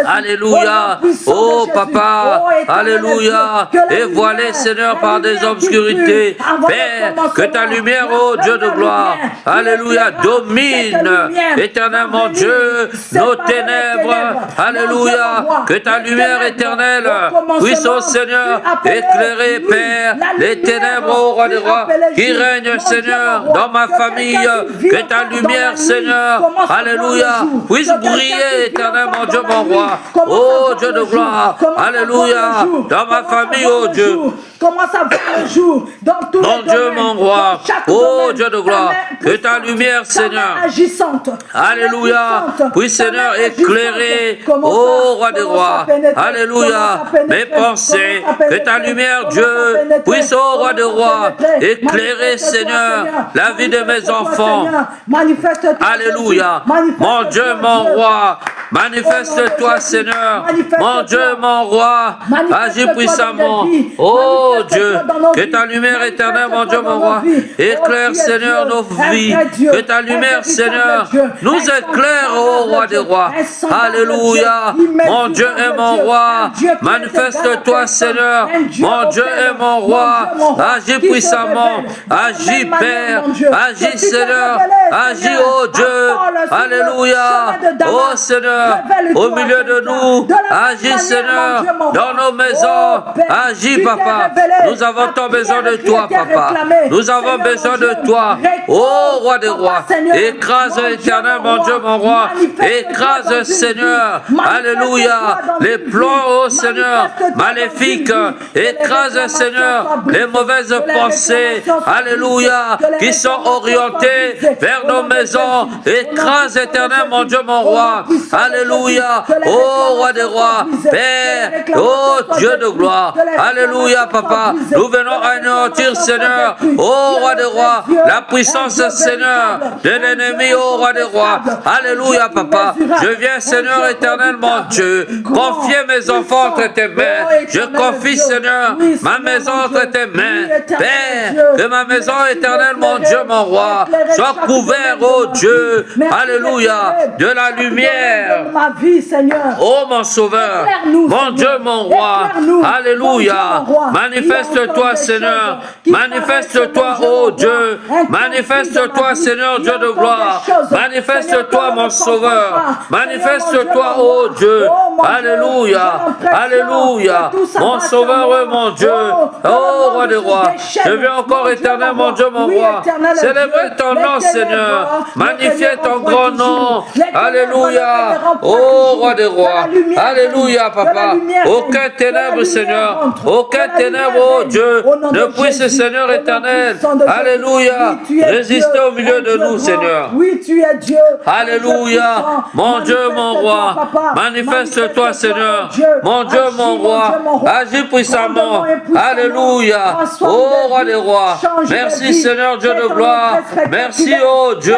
alléluia, puissant Oh de Jésus. Papa, Oh, éternel alléluia. Dieu, que la Et voilez, lumière, Seigneur, la par des lumière qui obscurités. fut avant le Père, commencement, que ta lumière, la oh Dieu de première gloire, lumière qui alléluia, éclaira, domine cette lumière éternellement, va venir Dieu, séparer nos les ténèbres. Mon Alléluia. Dieu, mon roi, Que ta les lumière ténèbres, éternelle au commencement, puisse, oh Seigneur, fut appelée éclairer, nuit. Père, La les lumière ténèbres, oh roi des fut rois, appelée qui jour. règnent, Mon Dieu, Seigneur, mon roi, dans ma que famille. quelqu'un qui vit Que ta encore dans la lumière, nuit Seigneur, commence à voir le alléluia, jour. puisse Que quelqu'un briller qui vit éternellement, encore Dieu dans la mon nuit roi. commence à Oh voir Dieu le de jour. gloire, Commence à voir alléluia, le jour. dans ma Commence à famille, voir oh le Dieu. jour. Commence à voir le jour dans tous Mon les Dieu, domaines, mon roi, dans chaque oh domaine. Dieu de Ta gloire, main que ta puissante, lumière, ta main Seigneur, agissante, ta main alléluia, puissante, puisse, ta main Seigneur, agissante. éclairer, Commence oh à- roi des commence à rois, pénétrer, alléluia, commence à pénétrer, mes pensées, commence à que ta pénétrer, lumière, commence Dieu, à pénétrer, puisse, oh roi des commence à rois, pénétrer. éclairer, Manifeste-toi, Seigneur, la vie de mes manifeste-toi, enfants. Seigneur. Manifeste-toi, Alléluia. Jésus. Manifeste-toi, Mon Dieu, mon Dieu. roi, Au nom manifeste-toi, de Jésus. Seigneur. Manifeste-toi. Mon Dieu, mon roi, Manifeste-toi agis dans puissamment. nos vies. Oh Manifeste-toi Dieu, dans nos que vies. ta lumière éternelle, mon Dieu, Manifeste-toi mon dans roi, nos vies. éclaire, Oh, tu es Seigneur, Dieu, nos un vies. vrai Dieu, Que ta un lumière, véritable Seigneur, Dieu, nous un éclaire, ô incomparable roi des Dieu, rois. un semblable Alléluia. Dieu, Mon Dieu et immesurable mon Dieu, roi, un Dieu qui est égal à manifeste-toi, personne, Seigneur. un Dieu Mon Dieu auquel, et mon mon roi, Dieu, mon roi, agis qui se puissamment. révèle de la Agis, même manière, Père. mon Dieu, que Agis, tu t'es Seigneur. révélé, Agis, Seigneur, ô à Dieu. Paul sur le Alléluia. chemin de Damas. Oh Seigneur, Révèle-toi, au milieu de Seigneur, nous, de la même agis, manière, Seigneur, mon Dieu, mon dans roi. nos maisons. Oh, Père, Agis, tu t'es papa. révélé Nous avons à tant besoin Pierre de qui toi, était papa. réclamé. Nous avons Seigneur, besoin mon de Dieu, toi. réclame, Oh roi des papa, rois, Seigneur, écrase mon Dieu, éternel, mon mon Dieu, roi, mon roi. manifeste-toi dans Écrase, une Seigneur. vie. Alléluia. Manifeste-toi dans Les une plans, vie. oh Seigneur, Manifeste-toi maléfiques. dans une vie. Que les Écrase, réclamations Seigneur, soient brisées. les mauvaises Que les pensées. réclamations soient Alléluia. brisées. Que les Qui sont réclamations orientées soient brisées. vers Au nos nom de maisons. Jésus. Écrase, Au nom éternel, de mon Jésus. Dieu, mon Au nom roi. puissant de Alléluia. Jésus. Que les Oh roi des réclamations rois, soient brisées. Père. Que les réclamations Oh soient Dieu de détruites. gloire. Que les Alléluia, réclamations papa. soient brisées. Nous venons Que les anéantir, réclamations soient Seigneur. détruites. Oh Dieu roi des est rois, Dieu, la un puissance, Dieu Seigneur, véritable, de un l'ennemi, Dieu oh roi des rois. incontestable, Alléluia, un Dieu papa. immesurable, Je viens, un Seigneur Dieu éternel, mon redoutable, Dieu, grand, confier mes enfants entre tes puissant. mains. Oh, Je éternel confie, Dieu. Seigneur, Oui, ma Seigneur, maison mon entre Dieu. tes mains. Oui, éternel Père, Dieu. que ma maison Merci éternelle, mon d'éclairer, Dieu, mon roi, d'éclairer soit chaque couvert, domaine oh de ma Dieu. vie. Merci Alléluia, d'éclairer de la chaque domaine lumière. de ma vie, Seigneur. Oh mon sauveur, Éclaire-nous, mon Seigneur. Dieu, mon roi, Éclaire-nous, alléluia, mon Dieu, mon roi. manifeste-toi, Il y a Seigneur, encore des choses qui manifeste-toi, paraissent, mon oh Dieu, mon Dieu, roi. manifeste-toi, Seigneur, Il y a Dieu de encore gloire, des choses, manifeste-toi, Seigneur, mon qu'on ne sauveur, comprend pas. manifeste-toi, Seigneur, mon oh Dieu, Dieu, oh, mon Dieu, alléluia, j'ai l'impression alléluia, que tout ça mon va sauveur, sur oui, moi. mon Dieu, Que le oh monde roi des se rois, déchaîne. je viens encore Mon Dieu, éternel, mon mon Dieu, mon Oui, roi, éternel célébrer Dieu. ton Les nom, ténèbres, Seigneur, les magnifier ténèbres ton voient grand toujours. nom, Les ténèbres, alléluia, les ténèbres voient oh toujours. roi des Que rois, la lumière alléluia, règne. Que la papa, lumière aucun règne. Que ténèbre, la lumière Seigneur, rentre. aucun Que la ténèbre, lumière oh règne. Dieu, Au nom ne de puisse, Jésus. Seigneur Au nom éternel, puissant de Jésus. alléluia, Oui, tu es résister Dieu, au milieu un de Dieu nous, grand. Seigneur. Oui, tu es Dieu. Alléluia, mon Dieu, mon roi, manifeste-toi, Seigneur, mon Dieu, mon roi, agis puissamment, alléluia, ô roi des rois, merci Seigneur Dieu de gloire, merci ô Dieu,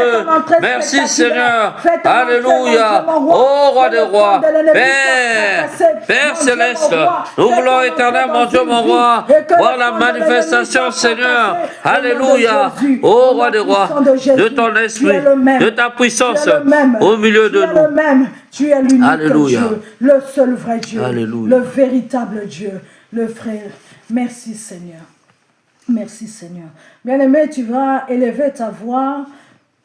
merci Seigneur, alléluia, ô roi des rois, Père céleste, nous voulons éternel, mon Dieu, mon roi, voir la manifestation, Seigneur, alléluia, ô roi des rois, de ton esprit, de ta puissance au milieu de nous. Tu es l'unique Alléluia. Dieu, le seul vrai Dieu, Alléluia. le véritable Dieu, le frère. Merci Seigneur. Merci Seigneur. Bien-aimé, tu vas élever ta voix,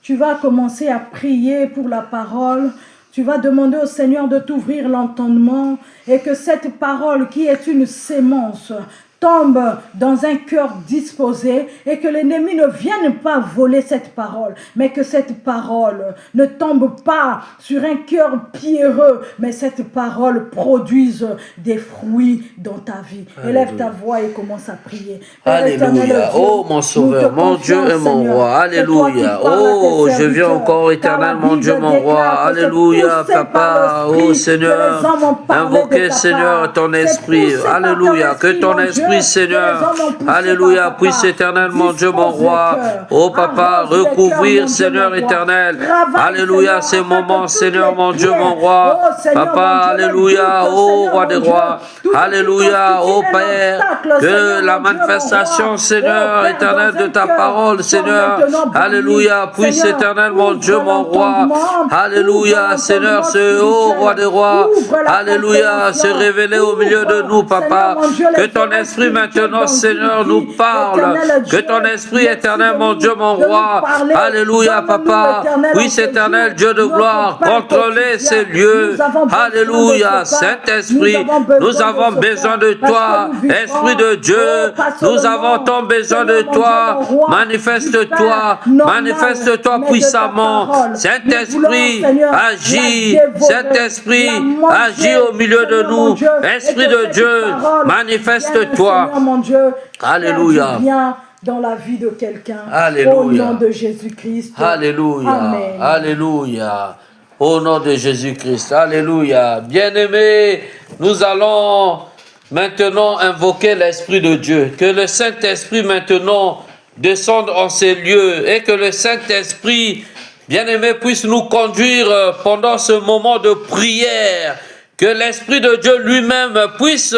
tu vas commencer à prier pour la parole, tu vas demander au Seigneur de t'ouvrir l'entendement et que cette parole qui est une sémence tombe dans un cœur disposé et que l'ennemi ne vienne pas voler cette parole, mais que cette parole ne tombe pas sur un cœur pierreux, mais cette parole produise des fruits dans ta vie. Alléluia. Élève ta voix et commence à prier. Père Alléluia. éternel Dieu, Oh mon sauveur, nous te mon Dieu confions, et mon Seigneur. roi. C'est toi qui Alléluia. parles à tes Oh, je viens serviteurs. encore éternel, Car la mon Dieu, Bible mon roi. déclare que c'est Alléluia, poussé par papa. l'Esprit Oh que Seigneur, les hommes ont parlé de invoquez ta Seigneur part. ton C'est esprit. poussé par Alléluia. Que ton mon esprit Saint-Esprit, Seigneur. Alléluia, puisse éternel, mon Dieu, mon roi. Oh Papa, recouvrir, Seigneur éternel. Alléluia, ces moments, Seigneur, mon Dieu, mon roi. Papa, alléluia, oh roi des rois. Alléluia, oh Père, que la manifestation, Seigneur éternel, de ta parole, Seigneur. Alléluia, puisse éternel, mon Dieu, mon roi. Alléluia, Seigneur, ce haut roi des rois. Alléluia, se révéler au milieu de nous, Papa. Que ton esprit maintenant, Seigneur, nous parle. Que ton esprit éternel, mon Dieu, mon roi. Alléluia, Papa. Puisse éternel, Dieu de gloire, contrôler ces lieux. Alléluia, Saint-Esprit, nous avons besoin de toi. Esprit de Dieu, nous avons tant besoin de toi. Manifeste-toi, manifeste-toi puissamment. Saint-Esprit, agis. Saint-Esprit, agis au milieu de nous. Esprit de Dieu, manifeste-toi. Alléluia. Dans la vie de quelqu'un. Alléluia. Au nom de Jésus-Christ. Alléluia. Amen. Alléluia. Au nom de Jésus-Christ. Alléluia. Bien-aimés, nous allons maintenant invoquer l'Esprit de Dieu. Que le Saint-Esprit maintenant descende en ces lieux et que le Saint-Esprit, bien-aimé, puisse nous conduire pendant ce moment de prière. Que l'Esprit de Dieu lui-même puisse,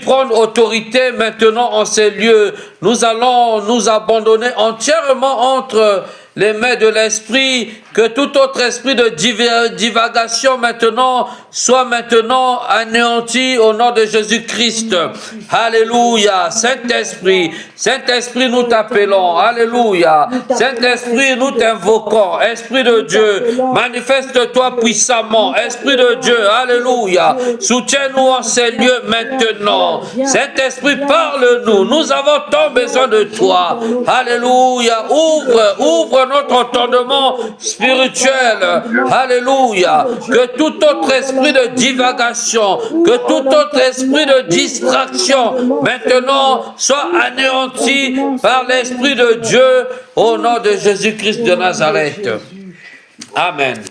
prendre autorité maintenant en ces lieux. Nous allons nous abandonner entièrement entre les mains de l'Esprit, que tout autre esprit de divagation maintenant soit maintenant anéanti au nom de Jésus-Christ. Alléluia. Saint-Esprit, Saint-Esprit, nous t'appelons. Alléluia. Saint-Esprit, nous t'invoquons. Esprit de Dieu, manifeste-toi puissamment. Esprit de Dieu, alléluia. Soutiens-nous en ces lieux maintenant. Saint-Esprit, parle-nous. Nous avons tant besoin de toi. Alléluia. Ouvre notre entendement spirituel. Alléluia. Que tout autre esprit de divagation, que tout autre esprit de distraction maintenant soit anéanti par l'Esprit de Dieu au nom de Jésus-Christ de Nazareth. Amen.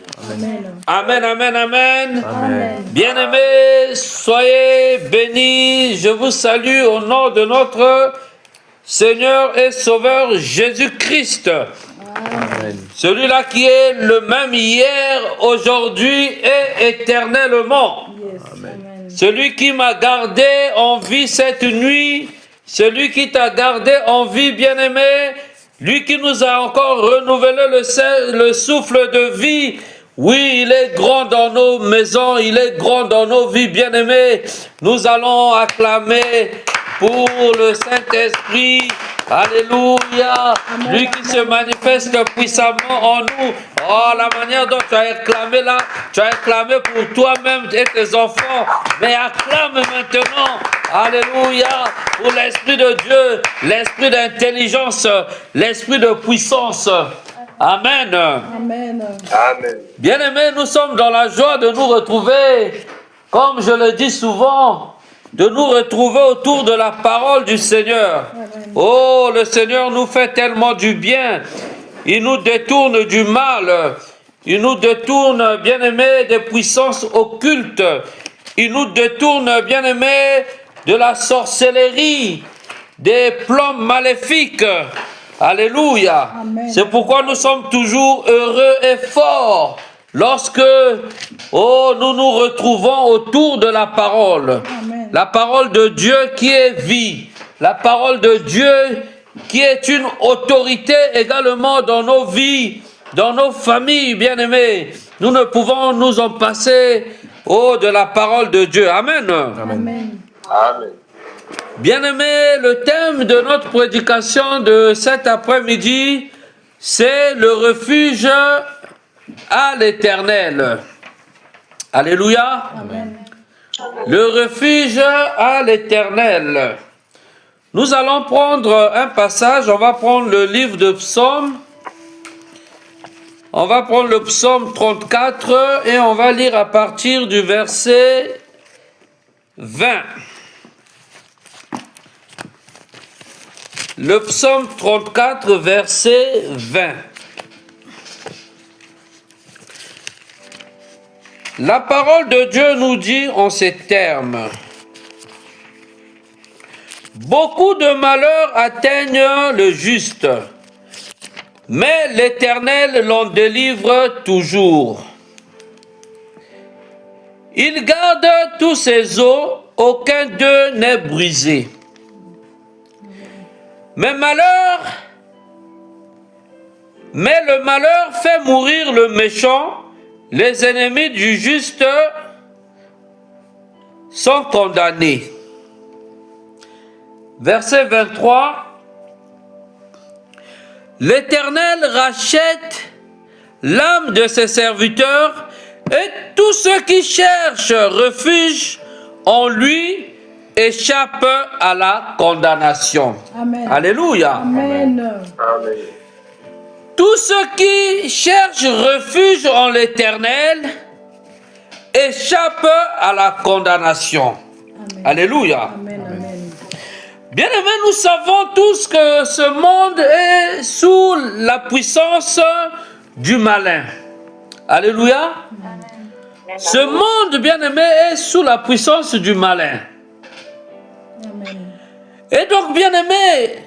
Amen, amen, amen. Amen. Bien-aimés, soyez bénis. Je vous salue au nom de notre Seigneur et Sauveur Jésus-Christ. Celui-là qui est le même hier, aujourd'hui et éternellement. Amen. Celui qui m'a gardé en vie cette nuit, celui qui t'a gardé en vie, bien-aimé, lui qui nous a encore renouvelé le souffle de vie. Oui, il est grand dans nos maisons, il est grand dans nos vies, bien-aimés. Nous allons acclamer pour le Saint-Esprit. Alléluia. Lui qui se manifeste puissamment en nous. Oh, la manière dont tu as acclamé là, tu as acclamé pour toi-même et tes enfants. Mais acclame maintenant. Alléluia. Pour l'Esprit de Dieu, l'Esprit d'intelligence, l'Esprit de puissance. Amen. Amen. Amen. Bien-aimés, nous sommes dans la joie de nous retrouver, comme je le dis souvent, de nous retrouver autour de la parole du Seigneur. Amen. Oh, le Seigneur nous fait tellement du bien. Il nous détourne du mal. Il nous détourne, bien-aimés, des puissances occultes. Il nous détourne, bien-aimés, de la sorcellerie, des plans maléfiques. Alléluia. Amen. C'est pourquoi nous sommes toujours heureux et forts lorsque nous nous retrouvons autour de la parole. Amen. La parole de Dieu qui est vie. La parole de Dieu qui est une autorité également dans nos vies, dans nos familles, bien-aimés. Nous ne pouvons nous en passer de la parole de Dieu. Amen. Amen. Amen. Bien-aimés, le thème de notre prédication de cet après-midi, c'est le refuge à l'Éternel. Alléluia. Amen. Le refuge à l'Éternel. Nous allons prendre un passage, on va prendre le livre de Psaume. On va prendre le Psaume 34 et on va lire à partir du verset 20. Le Psaume 34, verset 20. La parole de Dieu nous dit en ces termes: Beaucoup de malheurs atteignent le juste, mais l'Éternel l'en délivre toujours. Il garde tous ses os, aucun d'eux n'est brisé. Mais le malheur fait mourir le méchant, les ennemis du juste sont condamnés. Verset 23. L'Éternel rachète l'âme de ses serviteurs et tous ceux qui cherchent refuge en lui échappent à la condamnation. Amen. Alléluia. Amen. Tous ceux qui cherchent refuge en l'Éternel échappent à la condamnation. Amen. Alléluia. Amen. Amen. Bien-aimés, nous savons tous que ce monde est sous la puissance du malin. Alléluia. Ce monde, bien-aimé, est sous la puissance du malin. Amen. Et donc, bien-aimé,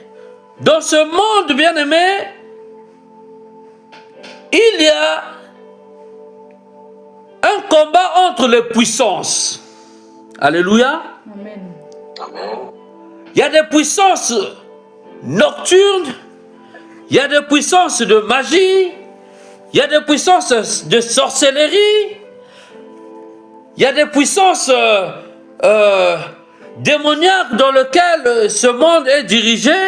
dans ce monde, bien-aimé, il y a un combat entre les puissances. Alléluia. Amen. Il y a des puissances nocturnes, il y a des puissances de magie, il y a des puissances de sorcellerie, il y a des puissances démoniaques dans lesquelles ce monde est dirigé.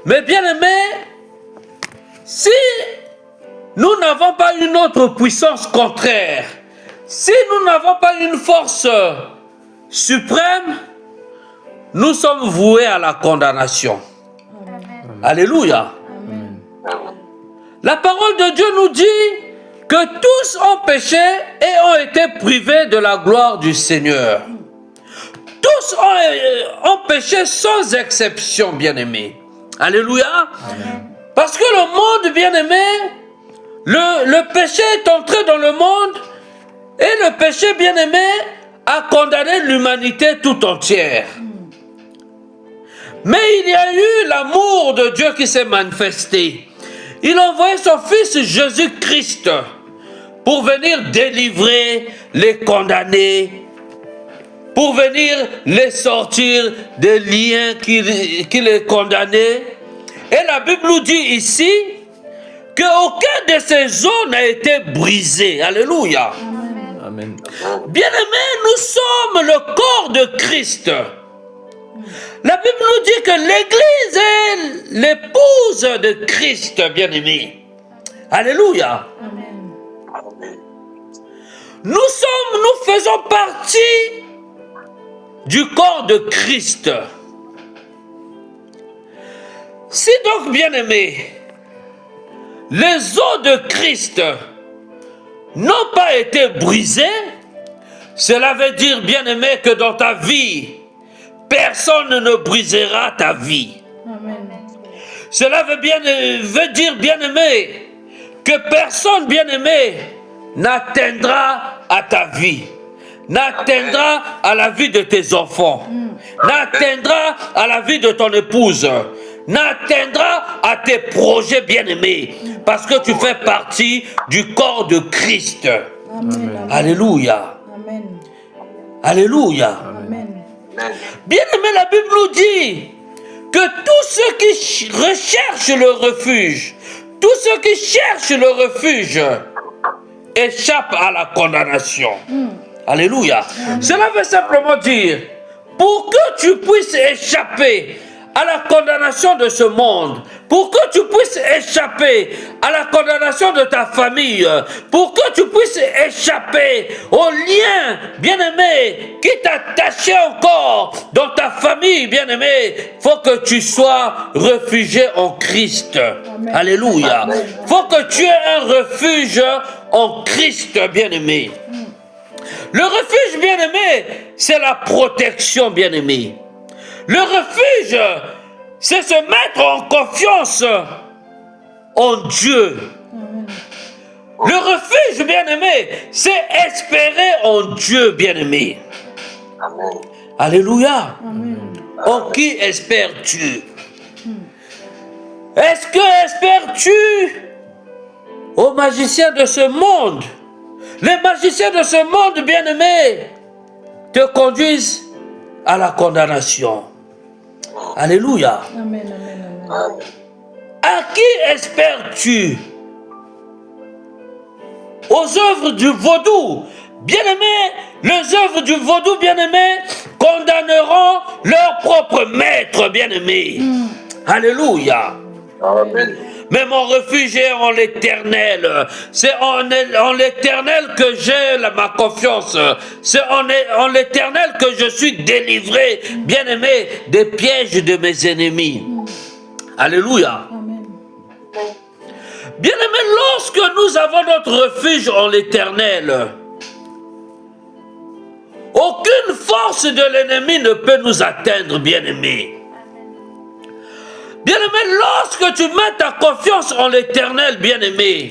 Mais bien aimé, si nous n'avons pas une autre puissance contraire, si nous n'avons pas une force suprême, nous sommes voués à la condamnation. Amen. Alléluia. Amen. La parole de Dieu nous dit que tous ont péché et ont été privés de la gloire du Seigneur. Tous ont péché sans exception, bien-aimés. Alléluia. Parce que le monde, bien-aimé, le péché est entré dans le monde et le péché, bien-aimé, a condamné l'humanité tout entière. Mais il y a eu l'amour de Dieu qui s'est manifesté. Il a envoyé son Fils Jésus-Christ pour venir délivrer les condamnés, pour venir les sortir des liens qui les condamnaient. Et la Bible nous dit ici qu'aucun de ces os n'a été brisé. Alléluia. Amen. Bien-aimés, nous sommes le corps de Christ. La Bible nous dit que l'Église est l'épouse de Christ, bien-aimé. Alléluia. Amen. Nous faisons partie du corps de Christ. Si donc, bien-aimé, les os de Christ n'ont pas été brisés, cela veut dire, bien-aimé, que dans ta vie, personne ne brisera ta vie. Amen. Cela veut dire, bien-aimé, que personne, bien-aimé, n'atteindra à ta vie, n'atteindra à la vie de tes enfants, n'atteindra à la vie de ton épouse, n'atteindra à tes projets, bien-aimés, parce que tu fais partie du corps de Christ. Amen. Alléluia. Amen. Alléluia. Amen. Bien-aimé, la Bible nous dit que tous ceux qui recherchent le refuge, tous ceux qui cherchent le refuge échappent à la condamnation. Alléluia. Cela veut simplement dire, pour que tu puisses échapper à la condamnation de ce monde, pour que tu puisses échapper à la condamnation de ta famille, pour que tu puisses échapper aux liens, bien-aimé, qui t'attachaient encore dans ta famille, bien-aimé, faut que tu sois réfugié en Christ. Amen. Alléluia. Amen. Faut que tu aies un refuge en Christ, bien-aimé. Le refuge, bien-aimé, c'est la protection, bien-aimé. Le refuge, c'est se mettre en confiance en Dieu. Amen. Le refuge, bien-aimé, c'est espérer en Dieu, bien-aimé. Alléluia. Amen. En qui espères-tu? Est-ce que espères-tu aux magiciens de ce monde? Les magiciens de ce monde, bien-aimés, te conduisent à la condamnation. Alléluia. Amen, amen, amen. À qui espères-tu? Aux œuvres du vaudou. Bien-aimés, les œuvres du vaudou, bien-aimés, condamneront leur propre maître, bien-aimés. Alléluia. Amen. Mais mon refuge est en l'Éternel. C'est en l'Éternel que j'ai ma confiance. C'est en l'Éternel que je suis délivré, bien-aimé, des pièges de mes ennemis. Alléluia. Amen. Bien-aimé, lorsque nous avons notre refuge en l'Éternel, aucune force de l'ennemi ne peut nous atteindre, bien-aimé. Bien-aimé, lorsque tu mets ta confiance en l'Éternel, bien-aimé,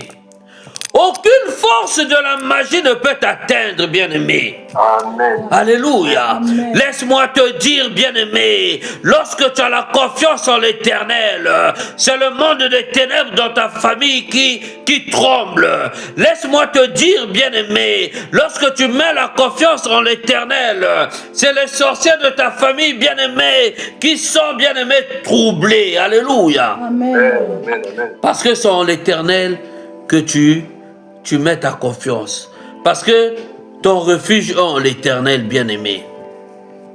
aucune force de la magie ne peut t'atteindre, bien-aimé. Amen. Alléluia. Amen. Laisse-moi te dire, bien-aimé, lorsque tu as la confiance en l'Éternel, c'est le monde des ténèbres dans ta famille qui tremble. Laisse-moi te dire, bien-aimé, lorsque tu mets la confiance en l'Éternel, c'est les sorciers de ta famille, bien-aimé, qui sont, bien-aimé, troublés. Alléluia. Amen. Amen. Amen. Parce que c'est en l'Éternel que tu mets ta confiance. Parce que ton refuge est en l'Éternel, bien-aimé.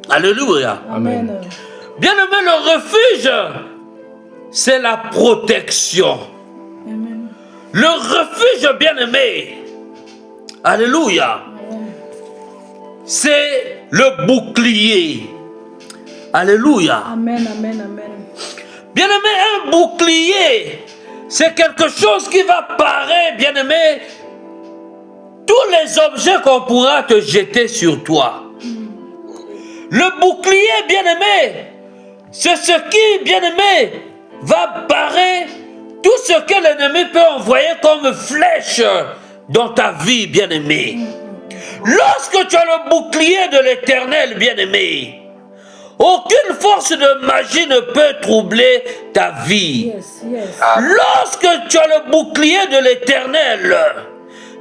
Alléluia. Amen. Bien-aimé, le refuge, c'est la protection. Amen. Le refuge, bien-aimé, alléluia, c'est le bouclier. Alléluia. Amen. Amen. Amen. Bien-aimé, un bouclier, c'est quelque chose qui va parer, bien-aimé, tous les objets qu'on pourra te jeter sur toi. Le bouclier, bien-aimé, c'est ce qui, bien-aimé, va parer tout ce que l'ennemi peut envoyer comme flèche dans ta vie, bien-aimé. Lorsque tu as le bouclier de l'Éternel, bien-aimé, aucune force de magie ne peut troubler ta vie. Yes, yes. Lorsque tu as le bouclier de l'Éternel,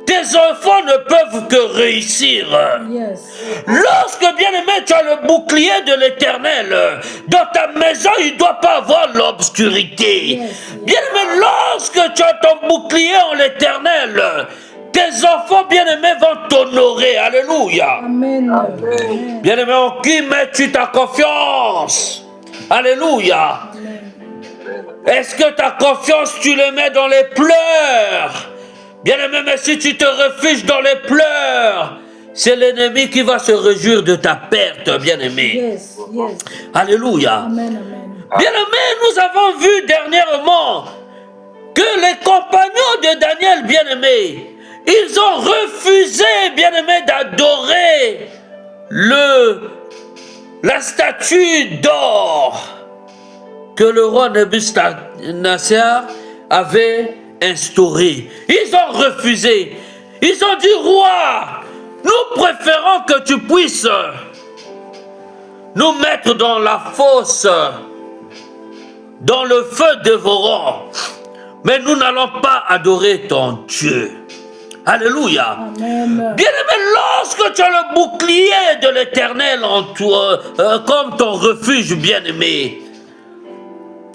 tes enfants ne peuvent que réussir. Yes. Lorsque, bien-aimé, tu as le bouclier de l'Éternel, dans ta maison, il ne doit pas avoir l'obscurité. Yes. Bien-aimé, lorsque tu as ton bouclier en l'Éternel, tes enfants, bien-aimés, vont t'honorer. Alléluia. Amen. Amen. Bien-aimé, en qui mets-tu ta confiance? Alléluia. Est-ce que ta confiance, tu le mets dans les pleurs? Bien-aimé, mais si tu te refuges dans les pleurs, c'est l'ennemi qui va se réjouir de ta perte, bien-aimé. Yes, yes. Alléluia. Amen, amen. Bien-aimé, nous avons vu dernièrement que les compagnons de Daniel, bien-aimé, ils ont refusé, bien-aimé, d'adorer la statue d'or que le roi Nebuchadnezzar avait instaurée. Ils ont refusé. Ils ont dit, roi, nous préférons que tu puisses nous mettre dans la fosse, dans le feu dévorant, mais nous n'allons pas adorer ton Dieu. Alléluia. Amen. Bien-aimé, lorsque tu as le bouclier de l'Éternel en toi, comme ton refuge, bien-aimé,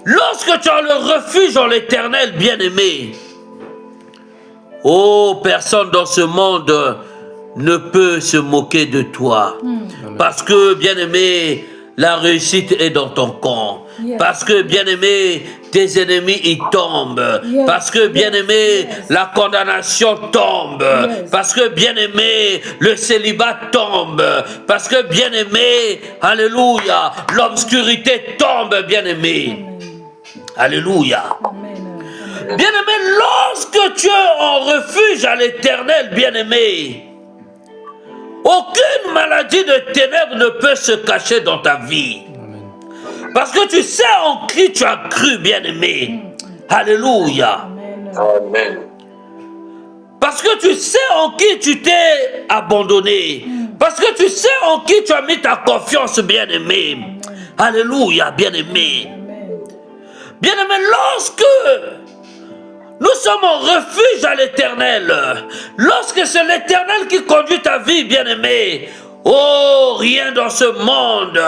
lorsque tu as le refuge en l'Éternel, bien-aimé, oh, personne dans ce monde ne peut se moquer de toi. Parce que, bien-aimé, la réussite est dans ton camp. Yes. Parce que, bien-aimé, tes ennemis y tombent. Yes. Parce que, bien-aimé, Yes. la condamnation tombe. Yes. Parce que, bien-aimé, le célibat tombe. Parce que, bien-aimé, alléluia, l'obscurité tombe, bien-aimé. Alléluia. Amen. Amen. Bien-aimé, lorsque tu es en refuge à l'Éternel, bien-aimé, aucune maladie de ténèbres ne peut se cacher dans ta vie. Parce que tu sais en qui tu as cru, bien-aimé. Alléluia. Amen. Amen. Parce que tu sais en qui tu t'es abandonné. Parce que tu sais en qui tu as mis ta confiance, bien-aimé. Alléluia, bien-aimé. Amen. Bien-aimé, lorsque nous sommes en refuge à l'Éternel, lorsque c'est l'Éternel qui conduit ta vie, bien-aimé, oh, rien dans ce monde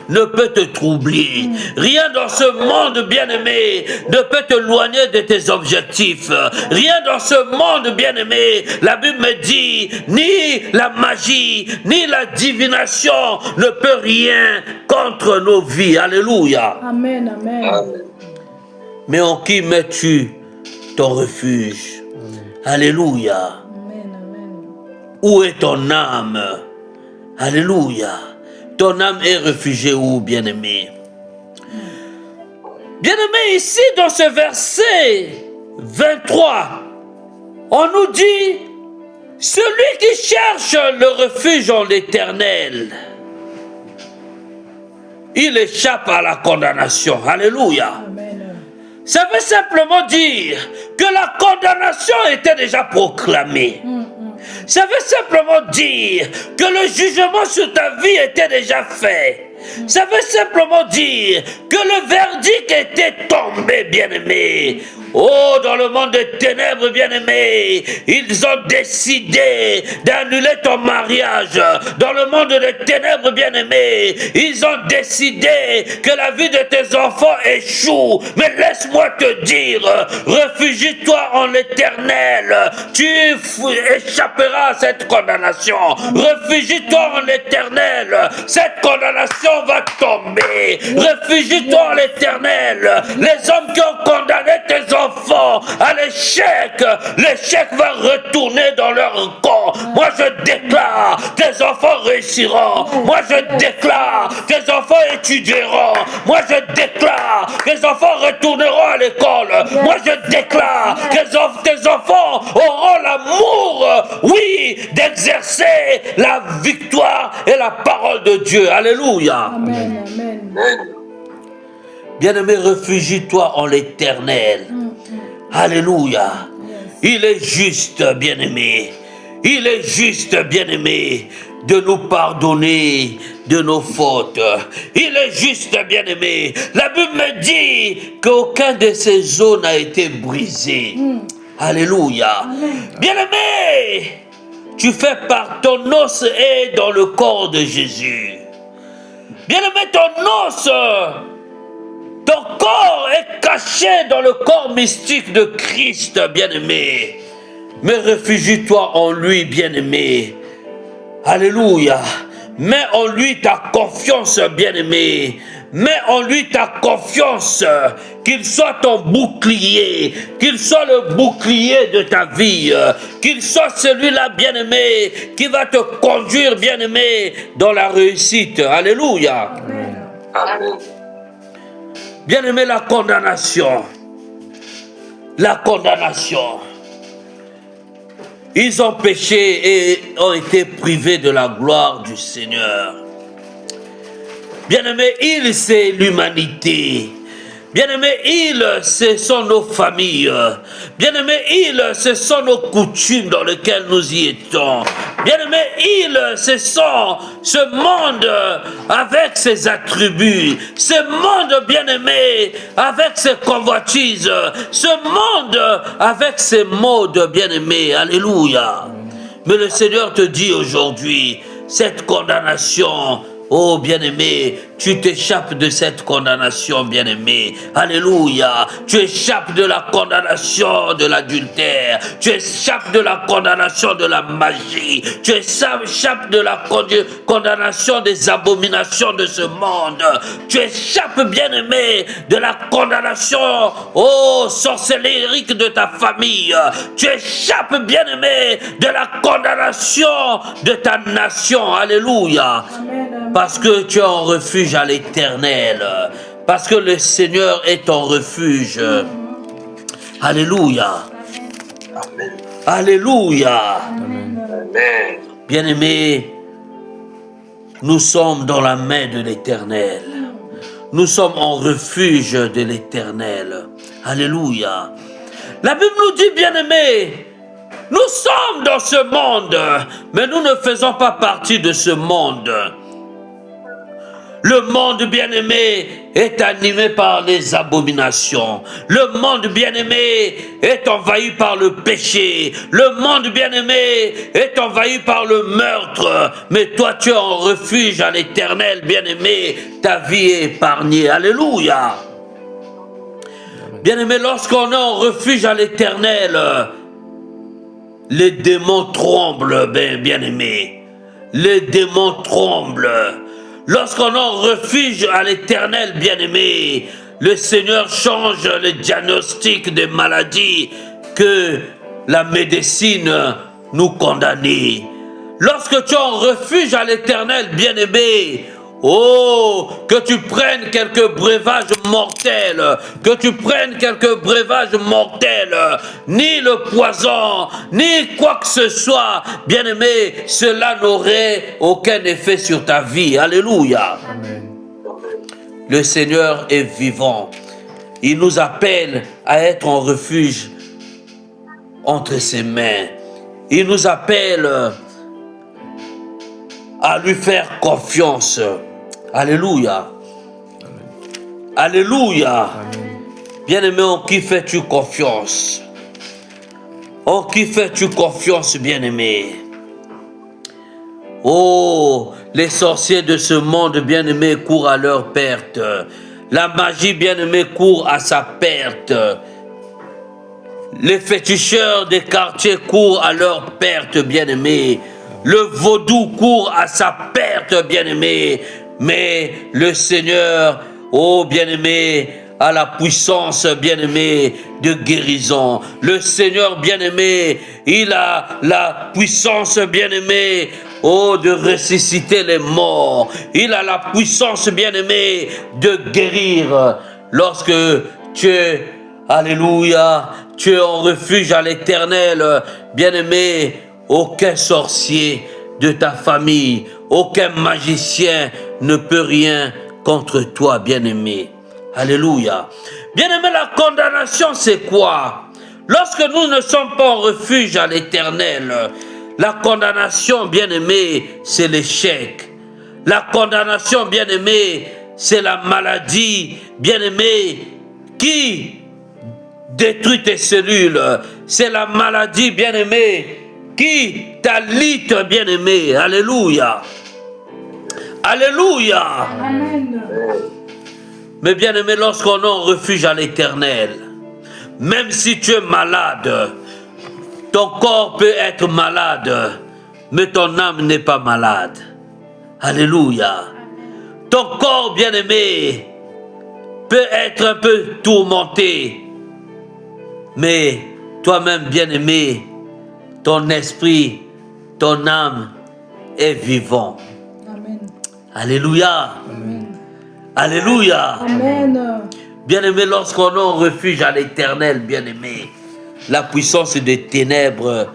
ne peut te troubler. Rien dans ce monde, bien-aimé, ne peut t'éloigner de tes objectifs. Rien dans ce monde, bien-aimé, la Bible me dit, ni la magie, ni la divination ne peut rien contre nos vies. Alléluia. Amen. Amen. Amen. Mais en qui mets-tu ton refuge? Alléluia. Amen. Amen. Où est ton âme? Alléluia. Ton âme est réfugiée où, bien-aimé? Bien-aimé, ici, dans ce verset 23, on nous dit, celui qui cherche le refuge en l'Éternel, il échappe à la condamnation. Alléluia. Amen. Ça veut simplement dire que la condamnation était déjà proclamée. Ça veut simplement dire que le jugement sur ta vie était déjà fait. Ça veut simplement dire que le verdict était tombé, bien-aimé. Oh, dans le monde des ténèbres, bien-aimé, ils ont décidé d'annuler ton mariage. Dans le monde des ténèbres, bien-aimé, ils ont décidé que la vie de tes enfants échoue. Mais laisse-moi te dire, réfugie-toi en l'Éternel. Tu échapperas à cette condamnation. Réfugie-toi en l'Éternel. Cette condamnation va tomber. Réfugie-toi en l'Éternel. Les hommes qui ont condamné tes enfants à l'échec, l'échec va retourner dans leur corps. Moi je déclare, tes enfants réussiront. Moi je déclare, tes enfants étudieront. Moi je déclare, tes enfants retourneront à l'école. Moi je déclare, tes enfants auront l'amour, oui, d'exercer la victoire et la parole de Dieu. Alléluia. Amen. Amen. Amen. Bien-aimé, réfugie-toi en l'Éternel. Alléluia. Il est juste, bien-aimé. Il est juste, bien-aimé, de nous pardonner de nos fautes. Il est juste, bien-aimé. La Bible me dit qu'aucun de ces os n'a été brisé. Alléluia. Bien-aimé, tu fais part, ton os est dans le corps de Jésus. Bien-aimé, ton os, ton corps est caché dans le corps mystique de Christ, bien-aimé. Mais réfugie-toi en lui, bien-aimé. Alléluia. Mets en lui ta confiance, bien-aimé. Mets en lui ta confiance, qu'il soit ton bouclier, qu'il soit le bouclier de ta vie, qu'il soit celui-là, bien-aimé, qui va te conduire, bien-aimé, dans la réussite. Alléluia. Amen. Bien-aimé, la condamnation. La condamnation. Ils ont péché et ont été privés de la gloire du Seigneur. Bien-aimé, il, c'est l'humanité. Bien-aimé, il, ce sont nos familles. Bien-aimé, il, ce sont nos coutumes dans lesquelles nous y étions. Bien-aimé, il, ce sont ce monde avec ses attributs. Ce monde, bien-aimé, avec ses convoitises. Ce monde avec ses modes, bien-aimé. Alléluia. Mais le Seigneur te dit aujourd'hui, cette condamnation, oh bien-aimé, tu t'échappes de cette condamnation, bien-aimé. Alléluia. Tu échappes de la condamnation de l'adultère. Tu échappes de la condamnation de la magie. Tu échappes de la condamnation des abominations de ce monde. Tu échappes, bien-aimé, de la condamnation, oh, sorcellérique de ta famille. Tu échappes, bien-aimé, de la condamnation de ta nation. Alléluia. Parce que tu es en refuge à l'Éternel. Parce que le Seigneur est ton refuge. Alléluia. Amen. Alléluia. Amen. Bien-aimés, nous sommes dans la main de l'Éternel. Nous sommes en refuge de l'Éternel. Alléluia. La Bible nous dit, bien-aimés, nous sommes dans ce monde, mais nous ne faisons pas partie de ce monde. Le monde bien-aimé est animé par les abominations. Le monde bien-aimé est envahi par le péché. Le monde bien-aimé est envahi par le meurtre. Mais toi, tu es en refuge à l'Éternel, bien-aimé. Ta vie est épargnée. Alléluia. Bien-aimé, lorsqu'on est en refuge à l'Éternel, les démons tremblent, bien-aimé. Les démons tremblent. Lorsqu'on est en refuge à l'Éternel, bien-aimé, le Seigneur change le diagnostic des maladies que la médecine nous condamnait. Lorsque tu es en refuge à l'Éternel, bien-aimé, oh, que tu prennes quelques breuvages mortels, que tu prennes quelques breuvages mortels, ni le poison, ni quoi que ce soit, bien-aimé, cela n'aurait aucun effet sur ta vie. Alléluia. Amen. Le Seigneur est vivant. Il nous appelle à être en refuge entre ses mains. Il nous appelle à lui faire confiance. Alléluia. Amen. Alléluia. Amen. Bien-aimé, en qui fais-tu confiance? En qui fais-tu confiance, bien-aimé? Oh, les sorciers de ce monde, bien-aimé, courent à leur perte. La magie, bien-aimé, court à sa perte. Les féticheurs des quartiers courent à leur perte, bien-aimé. Le vaudou court à sa perte, bien-aimé. Mais le Seigneur, oh bien-aimé, a la puissance, bien-aimé, de guérison. Le Seigneur, bien-aimé, il a la puissance, bien-aimé, oh, de ressusciter les morts. Il a la puissance, bien-aimé, de guérir. Lorsque tu es, alléluia, tu es en refuge à l'Éternel, bien-aimé, aucun sorcier de ta famille, aucun magicien ne peut rien contre toi, bien-aimé. Alléluia. Bien-aimé, la condamnation, c'est quoi? Lorsque nous ne sommes pas en refuge à l'Éternel, la condamnation, bien-aimé, c'est l'échec. La condamnation, bien-aimé, c'est la maladie, bien-aimé, qui détruit tes cellules. C'est la maladie, bien-aimé, qui t'alite, bien-aimé. Alléluia. Alléluia. Amen. Mais bien-aimé, lorsqu'on est en refuge à l'Éternel, même si tu es malade, ton corps peut être malade, mais ton âme n'est pas malade. Alléluia. Ton corps, bien-aimé, peut être un peu tourmenté, mais toi-même, bien-aimé, ton esprit, ton âme est vivant. Amen. Alléluia. Amen. Alléluia. Amen. Bien-aimé, lorsqu'on est en refuge à l'Éternel, bien-aimé, la puissance des ténèbres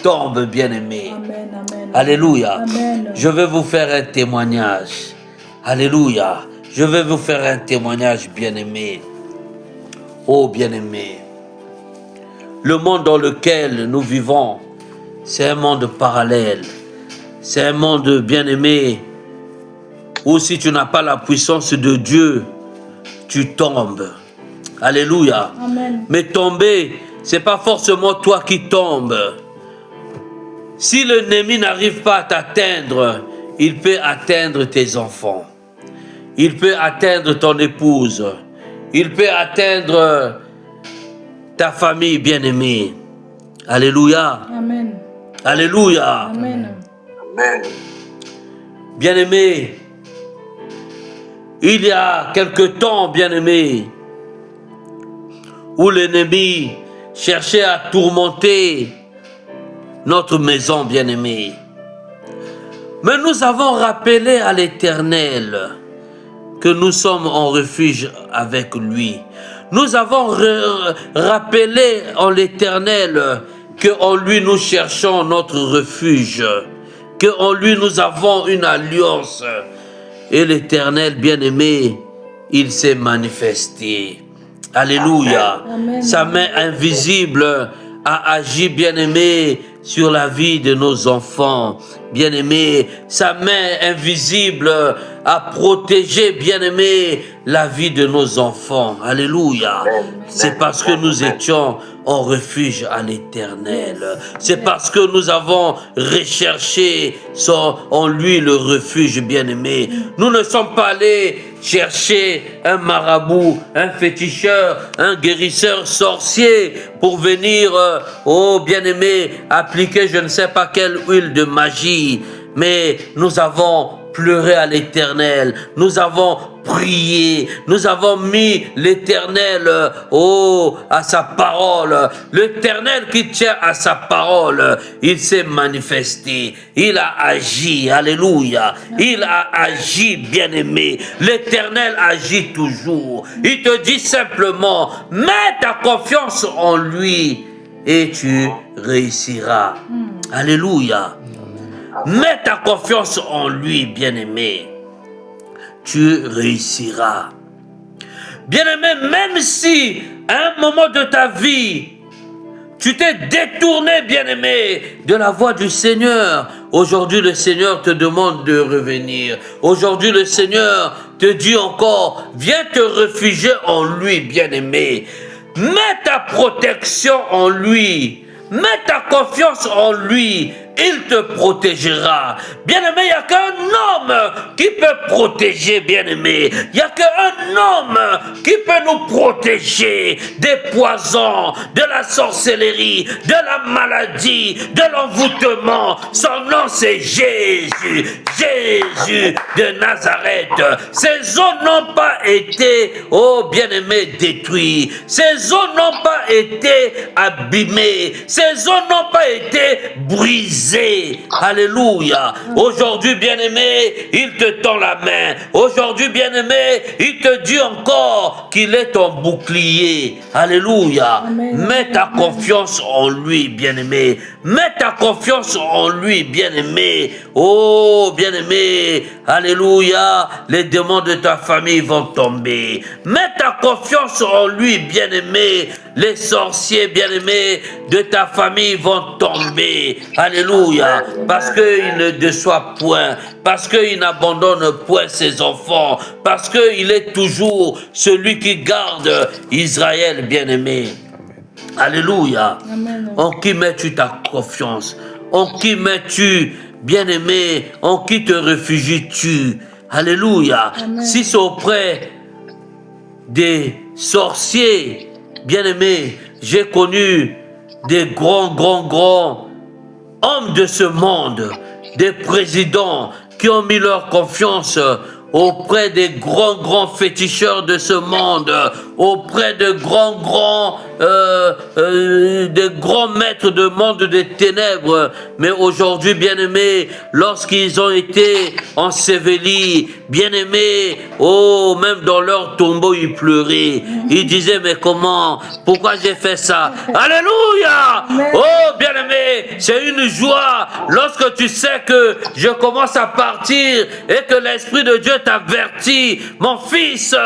tombe, bien-aimé. Amen. Amen. Alléluia. Amen. Je vais vous faire un témoignage. Alléluia. Je vais vous faire un témoignage, bien-aimé. Oh, bien-aimé. Le monde dans lequel nous vivons, c'est un monde parallèle. C'est un monde, bien-aimé, où si tu n'as pas la puissance de Dieu, tu tombes. Alléluia. Amen. Mais tomber, c'est pas forcément toi qui tombes. Si l'ennemi n'arrive pas à t'atteindre, il peut atteindre tes enfants. Il peut atteindre ton épouse. Il peut atteindre ta famille bien-aimée. Alléluia. Amen. Alléluia. Amen. Amen. Bien-aimé, il y a quelque temps, bien-aimé, où l'ennemi cherchait à tourmenter notre maison, bien-aimé. Mais nous avons rappelé à l'Éternel que nous sommes en refuge avec lui. Nous avons rappelé en l'Éternel qu'en lui nous cherchons notre refuge, qu'en lui nous avons une alliance. Et l'Éternel bien-aimé, il s'est manifesté. Alléluia. Amen. Sa main invisible a agi, bien-aimé, sur la vie de nos enfants. Bien-aimé, sa main invisible à protéger, bien-aimé, la vie de nos enfants. Alléluia. C'est parce que nous étions en refuge à l'Éternel. C'est parce que nous avons recherché en lui le refuge, bien-aimé. Nous ne sommes pas allés chercher un marabout, un féticheur, un guérisseur sorcier pour venir, oh bien-aimé, appliquer je ne sais pas quelle huile de magie. Mais nous avons pleuré à l'Éternel, nous avons prié, nous avons mis l'Éternel à sa parole. L'Éternel qui tient à sa parole, il s'est manifesté, il a agi, alléluia, il a agi, bien-aimé. L'Éternel agit toujours. Il te dit simplement, mets ta confiance en lui et tu réussiras. Alléluia. Mets ta confiance en lui, bien-aimé. Tu réussiras. Bien-aimé, même si à un moment de ta vie, tu t'es détourné, bien-aimé, de la voie du Seigneur. Aujourd'hui, le Seigneur te demande de revenir. Aujourd'hui, le Seigneur te dit encore, viens te réfugier en lui, bien-aimé. Mets ta protection en lui. Mets ta confiance en lui. Il te protégera. Bien-aimé, il n'y a qu'un homme qui peut protéger, bien-aimé. Il n'y a qu'un homme qui peut nous protéger des poisons, de la sorcellerie, de la maladie, de l'envoûtement. Son nom, c'est Jésus. Jésus de Nazareth. Ces eaux n'ont pas été, oh bien-aimé, détruites. Ces eaux n'ont pas été abîmées. Ces eaux n'ont pas été brisées. Alléluia. Aujourd'hui, bien-aimé, il te tend la main. Aujourd'hui, bien-aimé, il te dit encore qu'il est ton bouclier. Alléluia. Amen. Mets ta confiance en lui, bien-aimé. Mets ta confiance en lui, bien-aimé. Oh, bien-aimé. Alléluia. Les démons de ta famille vont tomber. Mets ta confiance en lui, bien-aimé. Les sorciers, bien-aimés, de ta famille vont tomber. Alléluia. Parce qu'il ne déçoit point. Parce qu'il n'abandonne point ses enfants. Parce qu'il est toujours celui qui garde Israël, bien-aimé. Alléluia. Amen. En qui mets-tu ta confiance? En qui mets-tu, bien-aimé? En qui te réfugies-tu? Alléluia. Amen. Si c'est auprès des sorciers, bien-aimé, j'ai connu des grands hommes de ce monde, des présidents qui ont mis leur confiance auprès des grands féticheurs de ce monde, auprès de des grands maîtres de monde des ténèbres. Mais aujourd'hui, bien-aimés, lorsqu'ils ont été ensevelis, bien-aimés, oh, même dans leur tombeau, ils pleuraient. Ils disaient, mais comment? Pourquoi j'ai fait ça? Alléluia! Oh, bien-aimés, c'est une joie lorsque tu sais que je commence à partir et que l'Esprit de Dieu t'avertit. Mon fils,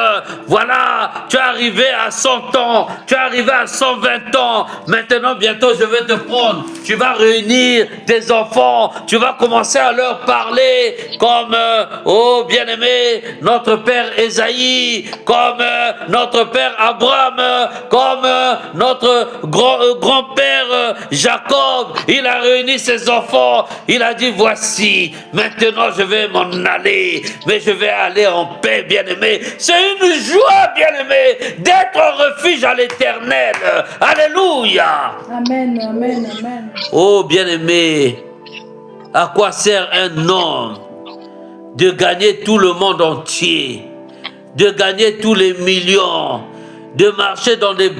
voilà, tu es arrivé à 100 ans, tu es arrivé à 120 ans. Maintenant, bientôt, je vais te prendre. Tu vas réunir tes enfants. Tu vas commencer à leur parler comme, oh bien-aimé, notre père Ésaïe, comme notre père Abraham, comme notre grand-père Jacob. Il a réuni ses enfants. Il a dit, voici, maintenant je vais m'en aller, mais je vais aller en paix, bien-aimé. C'est une joie, bien-aimé, d'être en refuge à l'Éternel. Alléluia. Amen, amen, amen. Oh, bien-aimé, à quoi sert un homme de gagner tout le monde entier, de gagner tous les millions, de marcher dans les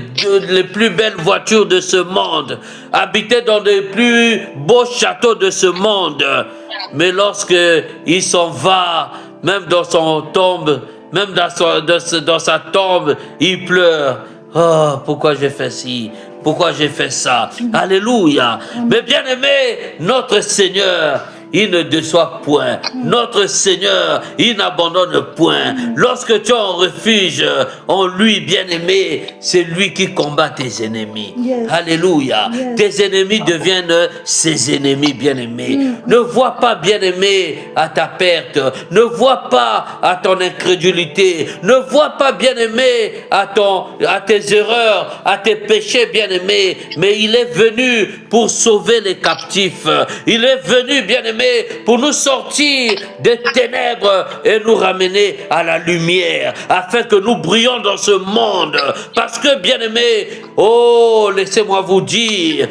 plus belles voitures de ce monde, habiter dans les plus beaux châteaux de ce monde, mais lorsque il s'en va, même dans son tombe, même dans sa tombe, il pleure. Oh, pourquoi j'ai fait ci? Pourquoi j'ai fait ça? Alléluia. Mais bien aimé, notre Seigneur, il ne déçoit point. Notre Seigneur, il n'abandonne point. Lorsque tu es en refuge en lui, bien-aimé, c'est lui qui combat tes ennemis. Yes. Alléluia. Yes. Tes ennemis deviennent ses ennemis, bien-aimé. Ne vois pas, bien-aimé, à ta perte. Ne vois pas à ton incrédulité. Ne vois pas, bien-aimé, à tes erreurs, à tes péchés, bien-aimé. Mais il est venu pour sauver les captifs. Il est venu, bien-aimé, pour nous sortir des ténèbres et nous ramener à la lumière, afin que nous brillions dans ce monde. Parce que, bien-aimé, oh, laissez-moi vous dire,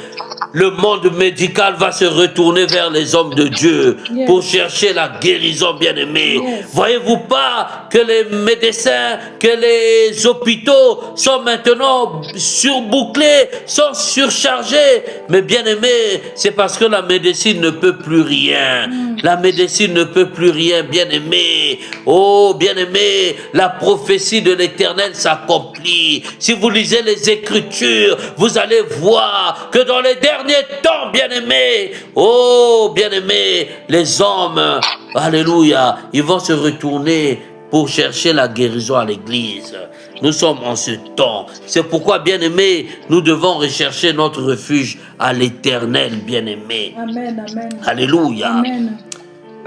le monde médical va se retourner vers les hommes de Dieu pour chercher la guérison, bien-aimé. Voyez-vous pas que les médecins, que les hôpitaux sont maintenant surbouclés, sont surchargés? Mais bien-aimé, c'est parce que la médecine ne peut plus rien. La médecine ne peut plus rien, bien-aimé. Oh, bien-aimé, la prophétie de l'Éternel s'accomplit. Si vous lisez les Écritures, vous allez voir que dans les derniers temps, bien-aimé, oh, bien-aimé, les hommes, alléluia, ils vont se retourner pour chercher la guérison à l'église. Nous sommes en ce temps. C'est pourquoi, bien-aimé, nous devons rechercher notre refuge à l'Éternel, bien-aimé. Amen, amen. Alléluia. Amen.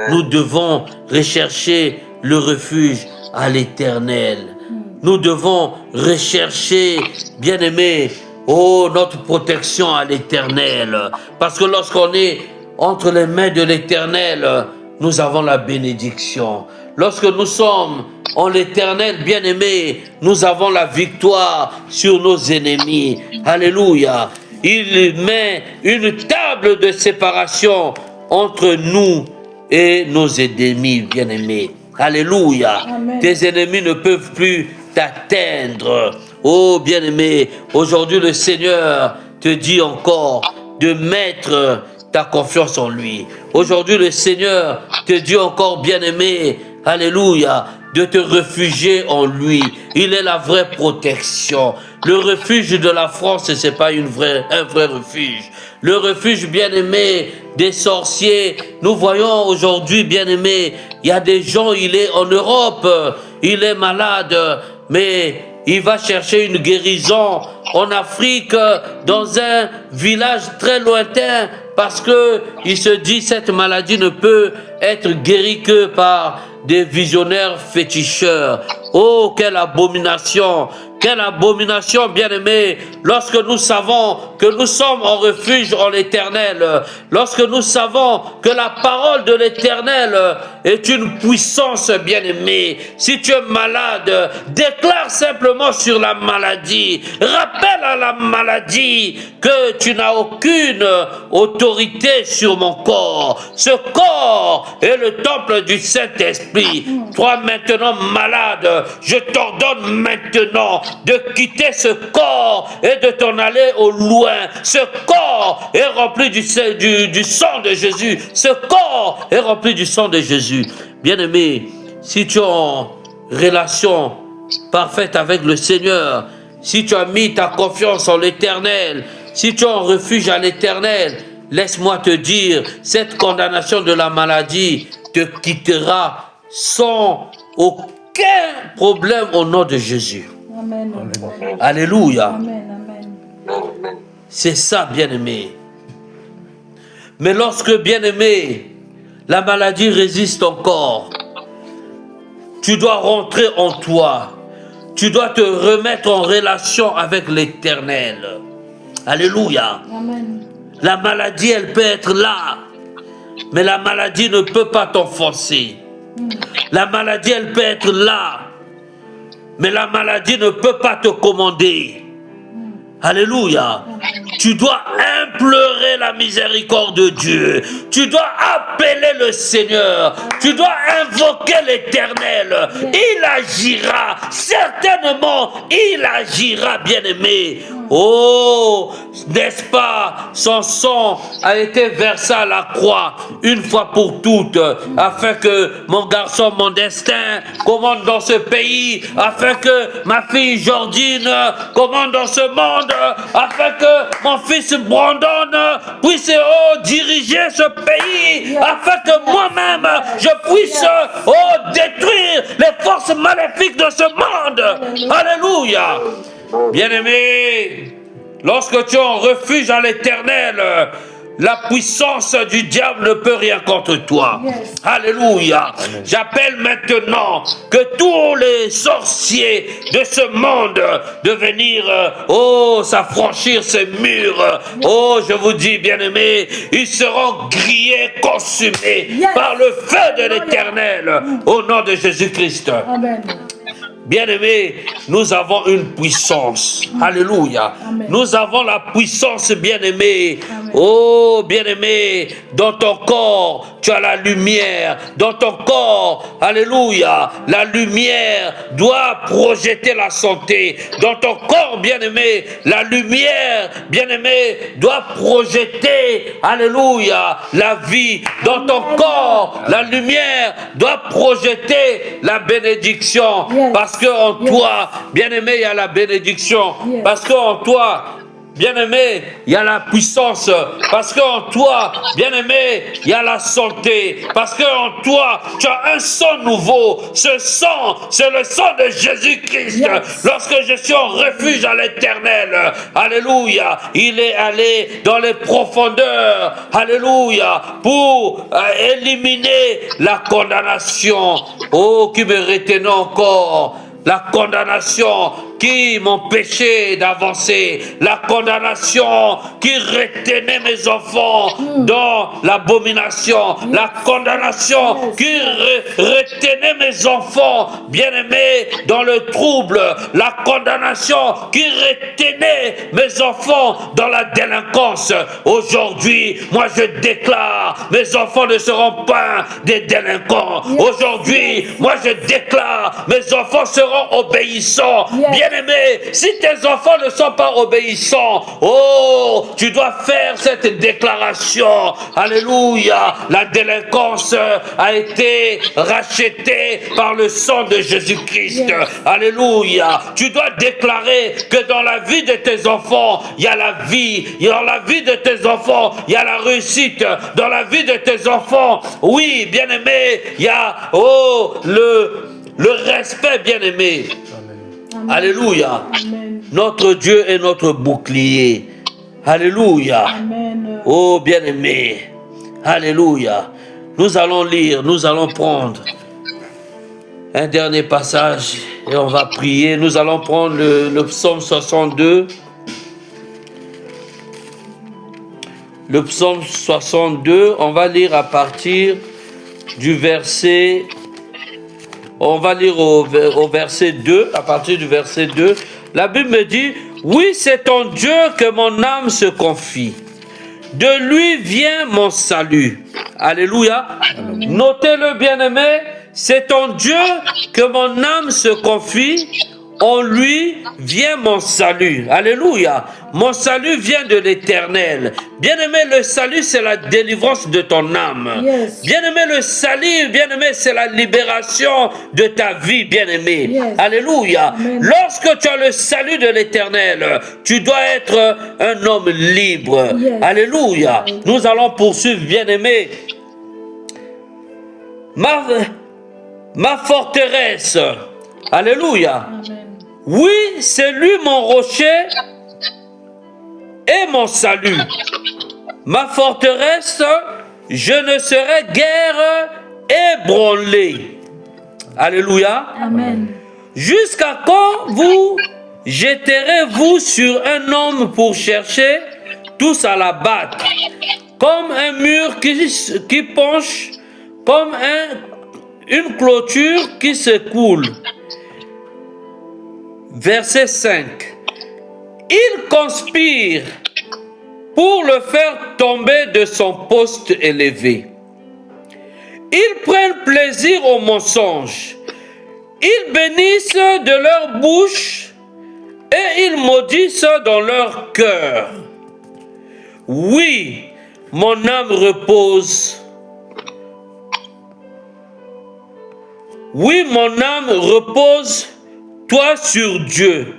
Nous devons rechercher le refuge à l'Éternel. Nous devons rechercher, bien-aimé, oh, notre protection à l'Éternel. Parce que lorsqu'on est entre les mains de l'Éternel, nous avons la bénédiction. Lorsque nous sommes en l'Éternel, bien-aimé, nous avons la victoire sur nos ennemis. Alléluia. Il met une table de séparation entre nous et nos ennemis, bien-aimés. Alléluia. Amen. Tes ennemis ne peuvent plus t'atteindre. Oh, bien-aimé, aujourd'hui le Seigneur te dit encore de mettre ta confiance en lui. Aujourd'hui le Seigneur te dit encore, bien-aimé, alléluia, de te réfugier en lui. Il est la vraie protection. Le refuge de la France, c'est pas un vrai refuge. Le refuge, bien-aimé, des sorciers. Nous voyons aujourd'hui, bien-aimé, il y a des gens, il est en Europe, il est malade, mais il va chercher une guérison en Afrique, dans un village très lointain, parce que il se dit cette maladie ne peut être guérie que par des visionnaires féticheurs. Oh, quelle abomination! Quelle abomination, bien-aimé, lorsque nous savons que nous sommes en refuge en l'Éternel, lorsque nous savons que la parole de l'Éternel est une puissance, bien-aimé. Si tu es malade, déclare simplement sur la maladie. Rappelle à la maladie que tu n'as aucune autorité sur mon corps. Ce corps est le temple du Saint-Esprit. Toi maintenant malade, je t'ordonne maintenant de quitter ce corps et de t'en aller au loin. Ce corps est rempli du sang de Jésus. Ce corps est rempli du sang de Jésus. Bien-aimé, si tu es en relation parfaite avec le Seigneur, si tu as mis ta confiance en l'Éternel, si tu es en refuge à l'Éternel, laisse-moi te dire, cette condamnation de la maladie te quittera sans aucun problème au nom de Jésus. Amen. Alléluia. Amen. Amen. C'est ça, bien-aimé. Mais lorsque, bien-aimé, la maladie résiste encore, tu dois rentrer en toi. Tu dois te remettre en relation avec l'Éternel. Alléluia. Amen. La maladie, elle peut être là, mais la maladie ne peut pas t'enfoncer. La maladie, elle peut être là, mais la maladie ne peut pas te commander. Alléluia. Tu dois implorer la miséricorde de Dieu. Tu dois appeler le Seigneur. Tu dois invoquer l'Éternel. Il agira. Certainement, il agira, bien-aimé. Oh, n'est-ce pas, son sang a été versé à la croix une fois pour toutes, afin que mon garçon, mon destin commande dans ce pays, afin que ma fille Jordine commande dans ce monde, afin que mon fils Brandon puisse diriger ce pays, afin que moi-même je puisse détruire les forces maléfiques de ce monde. Alléluia. Bien-aimé, lorsque tu es en refuge à l'Éternel, la puissance du diable ne peut rien contre toi. Yes. Alléluia. J'appelle maintenant que tous les sorciers de ce monde de venir, s'affranchir ces murs. Oh, je vous dis, bien-aimés, ils seront grillés, consumés par le feu de l'Éternel au nom de Jésus-Christ. Amen. Bien-aimés, nous avons une puissance. Alléluia. Amen. Nous avons la puissance, bien-aimés. Amen. Oh, bien-aimé, dans ton corps, tu as la lumière. Dans ton corps, alléluia, la lumière doit projeter la santé. Dans ton corps, bien-aimé, la lumière, bien-aimé, doit projeter, alléluia, la vie. Dans ton corps, la lumière doit projeter la bénédiction. Yes. Parce qu'en toi, bien-aimé, il y a la bénédiction. Yes. Parce qu'en toi, bien-aimé, il y a la puissance. Parce qu'en toi, bien-aimé, il y a la santé. Parce qu'en toi, tu as un sang nouveau. Ce sang, c'est le sang de Jésus-Christ. Yes. Lorsque je suis en refuge à l'Éternel, alléluia, il est allé dans les profondeurs, alléluia, pour éliminer la condamnation. Oh, qui me retenait encore. La condamnation qui m'empêchait d'avancer, la condamnation qui retenait mes enfants dans l'abomination, la condamnation qui retenait mes enfants bien-aimés dans le trouble, la condamnation qui retenait mes enfants dans la délinquance. Aujourd'hui, moi je déclare, mes enfants ne seront pas des délinquants. Aujourd'hui, moi je déclare, mes enfants seront obéissants. Bien-aimé, si tes enfants ne sont pas obéissants, oh, tu dois faire cette déclaration. Alléluia. La délinquance a été rachetée par le sang de Jésus-Christ. Yes. Alléluia. Tu dois déclarer que dans la vie de tes enfants, il y a la vie. Dans la vie de tes enfants, il y a la réussite. Dans la vie de tes enfants, oui, bien-aimé, il y a, le respect, bien-aimé. Amen. Alléluia. Amen. Notre Dieu est notre bouclier. Alléluia. Amen. Oh, bien-aimé. Alléluia. Nous allons lire, nous allons prendre un dernier passage et on va prier. Nous allons prendre le psaume 62. Le psaume 62, on va lire à partir du verset... On va lire au verset 2, à partir du verset 2. La Bible me dit, oui, c'est en Dieu que mon âme se confie. De lui vient mon salut. Alléluia. Amen. Notez-le, bien-aimé, c'est en Dieu que mon âme se confie. En lui vient mon salut. Alléluia. Mon salut vient de l'Éternel. Bien-aimé, le salut, c'est la délivrance de ton âme. Yes. Bien-aimé, le salut, bien-aimé, c'est la libération de ta vie, bien-aimé. Yes. Alléluia. Amen. Lorsque tu as le salut de l'Éternel, tu dois être un homme libre. Yes. Alléluia. Nous allons poursuivre, bien-aimé. Ma forteresse. Alléluia. Amen. Oui, c'est lui mon rocher et mon salut. Ma forteresse, je ne serai guère ébranlé. Alléluia. Amen. Jusqu'à quand vous jeterez-vous sur un homme pour chercher tous à la battre, comme un mur qui penche, comme une clôture qui s'écoule. Verset 5. Il conspire pour le faire tomber de son poste élevé. Ils prennent plaisir au mensonge. Ils bénissent de leur bouche Et ils maudissent dans leur cœur. Oui, mon âme repose. Oui, mon âme repose, toi sur Dieu,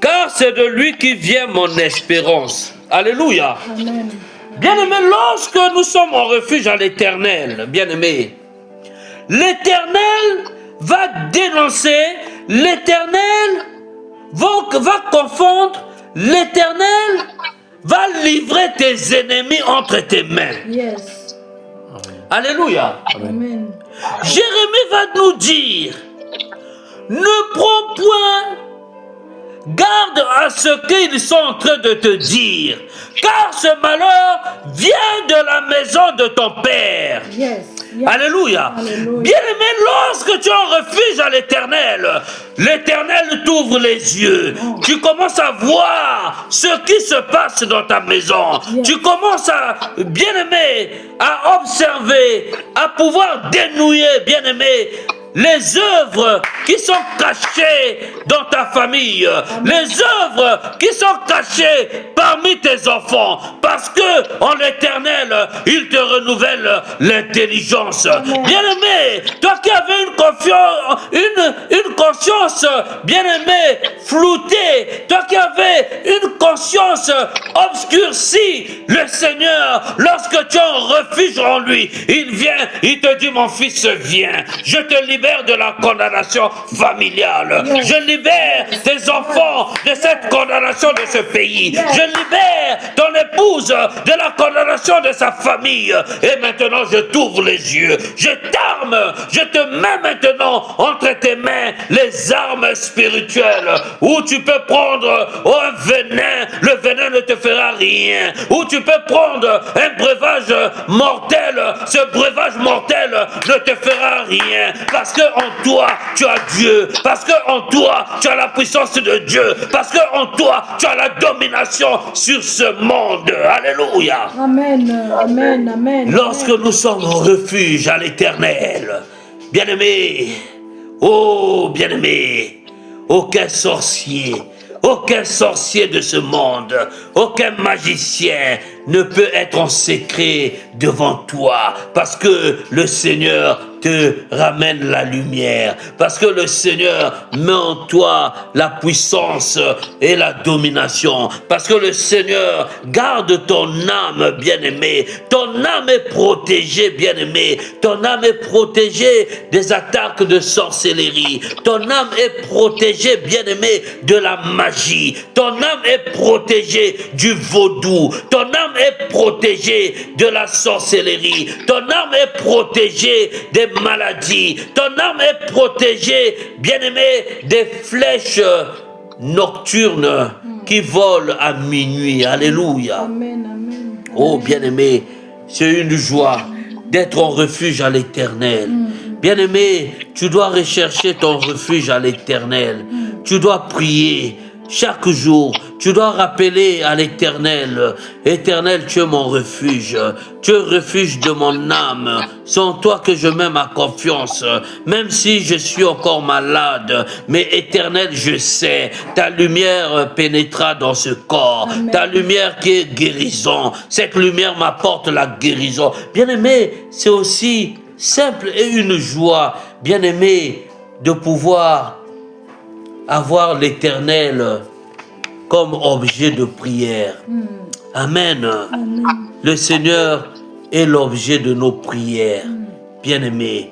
car c'est de lui qui vient mon espérance. Alléluia. Amen. Bien-aimés, lorsque nous sommes en refuge à l'Éternel, bien-aimés, l'Éternel va dénoncer, l'Éternel va confondre, l'Éternel va livrer tes ennemis entre tes mains. Yes. Alléluia. Amen. Jérémie va nous dire, ne prends point garde à ce qu'ils sont en train de te dire, car ce malheur vient de la maison de ton père. Yes. Yes. Alléluia. Alléluia. Bien-aimé, lorsque tu en refuges à l'Éternel, l'Éternel t'ouvre les yeux. Oh. Tu commences à voir ce qui se passe dans ta maison. Yes. Tu commences à, bien-aimé, à observer, à pouvoir dénouer, bien-aimé, les œuvres qui sont cachées dans ta famille, les œuvres qui sont cachées parmi tes enfants, parce que en l'Éternel, il te renouvelle l'intelligence. Bien-aimé, toi qui avais une conscience, bien-aimé, floutée, toi qui avais une conscience obscurcie, le Seigneur, lorsque tu es en refuge en lui, il vient, il te dit, mon fils, viens, je te libère de la condamnation familiale. Yes. Je libère tes enfants de cette condamnation de ce pays. Yes. Je libère ton épouse de la condamnation de sa famille. Et maintenant, je t'ouvre les yeux. Je t'arme. Je te mets maintenant entre tes mains les armes spirituelles où tu peux prendre un venin. Le venin ne te fera rien. Où tu peux prendre un breuvage mortel. Ce breuvage mortel ne te fera rien. Parce que en toi, tu as Dieu. Parce que en toi, tu as la puissance de Dieu. Parce que en toi, tu as la domination sur ce monde. Alléluia. Amen. Amen. Amen. Lorsque nous sommes en refuge à l'Éternel, bien-aimés, oh bien-aimés, aucun sorcier de ce monde, aucun magicien ne peut être en secret devant toi, parce que le Seigneur te ramène la lumière, parce que le Seigneur met en toi la puissance et la domination, parce que le Seigneur garde ton âme, bien-aimé. Ton âme est protégée, bien-aimé. Ton âme est protégée des attaques de sorcellerie. Ton âme est protégée, bien-aimé, de la magie. Ton âme est protégée du vaudou. Ton âme est protégée de la sorcellerie. Ton âme est protégée des maladies. Ton âme est protégée, bien-aimé, des flèches nocturnes qui volent à minuit. Alléluia. Amen. Amen. Oh, bien-aimé, c'est une joie d'être en refuge à l'Éternel. Bien-aimé, tu dois rechercher ton refuge à l'Éternel. Tu dois prier chaque jour. Tu dois rappeler à l'Éternel, Éternel, tu es mon refuge. Tu es le refuge de mon âme. C'est en toi que je mets ma confiance. Même si je suis encore malade, mais Éternel, je sais, ta lumière pénétrera dans ce corps. Amen. Ta lumière qui est guérison. Cette lumière m'apporte la guérison. Bien-aimé, c'est aussi simple et une joie, bien-aimé, de pouvoir avoir l'Éternel comme objet de prière. Amen. Amen. Le Seigneur est l'objet de nos prières. Bien-aimés,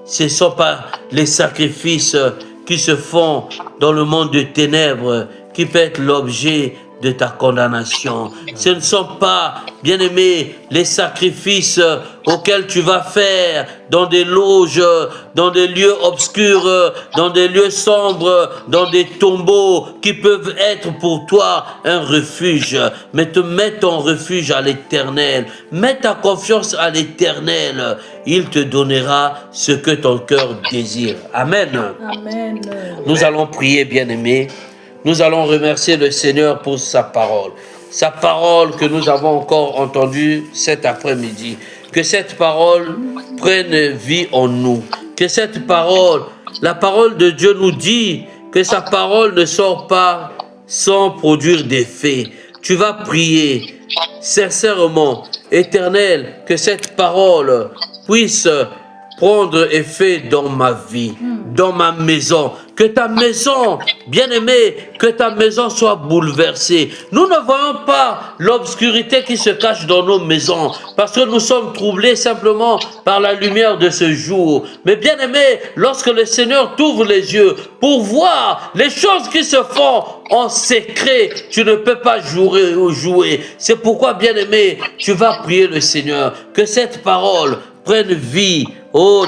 ce ne sont pas les sacrifices qui se font dans le monde de ténèbres qui peuvent être l'objet de ta condamnation. Ce ne sont pas, bien-aimés, les sacrifices auxquels tu vas faire dans des loges, dans des lieux obscurs, dans des lieux sombres, dans des tombeaux qui peuvent être pour toi un refuge. Mais te mets ton refuge à l'Éternel. Mets ta confiance à l'Éternel. Il te donnera ce que ton cœur désire. Amen. Amen. Nous allons prier, bien-aimés. Nous allons remercier le Seigneur pour sa parole. Sa parole que nous avons encore entendue cet après-midi. Que cette parole prenne vie en nous. Que cette parole, la parole de Dieu nous dit que sa parole ne sort pas sans produire d'effet. Tu vas prier sincèrement, Éternel, que cette parole puisse prendre effet dans ma vie, dans ma maison. Que ta maison, bien-aimée, que ta maison soit bouleversée. Nous ne voyons pas l'obscurité qui se cache dans nos maisons, parce que nous sommes troublés simplement par la lumière de ce jour. Mais bien-aimé, lorsque le Seigneur t'ouvre les yeux pour voir les choses qui se font en secret, tu ne peux pas jouer. C'est pourquoi, bien-aimé, tu vas prier le Seigneur, que cette parole prenne vie,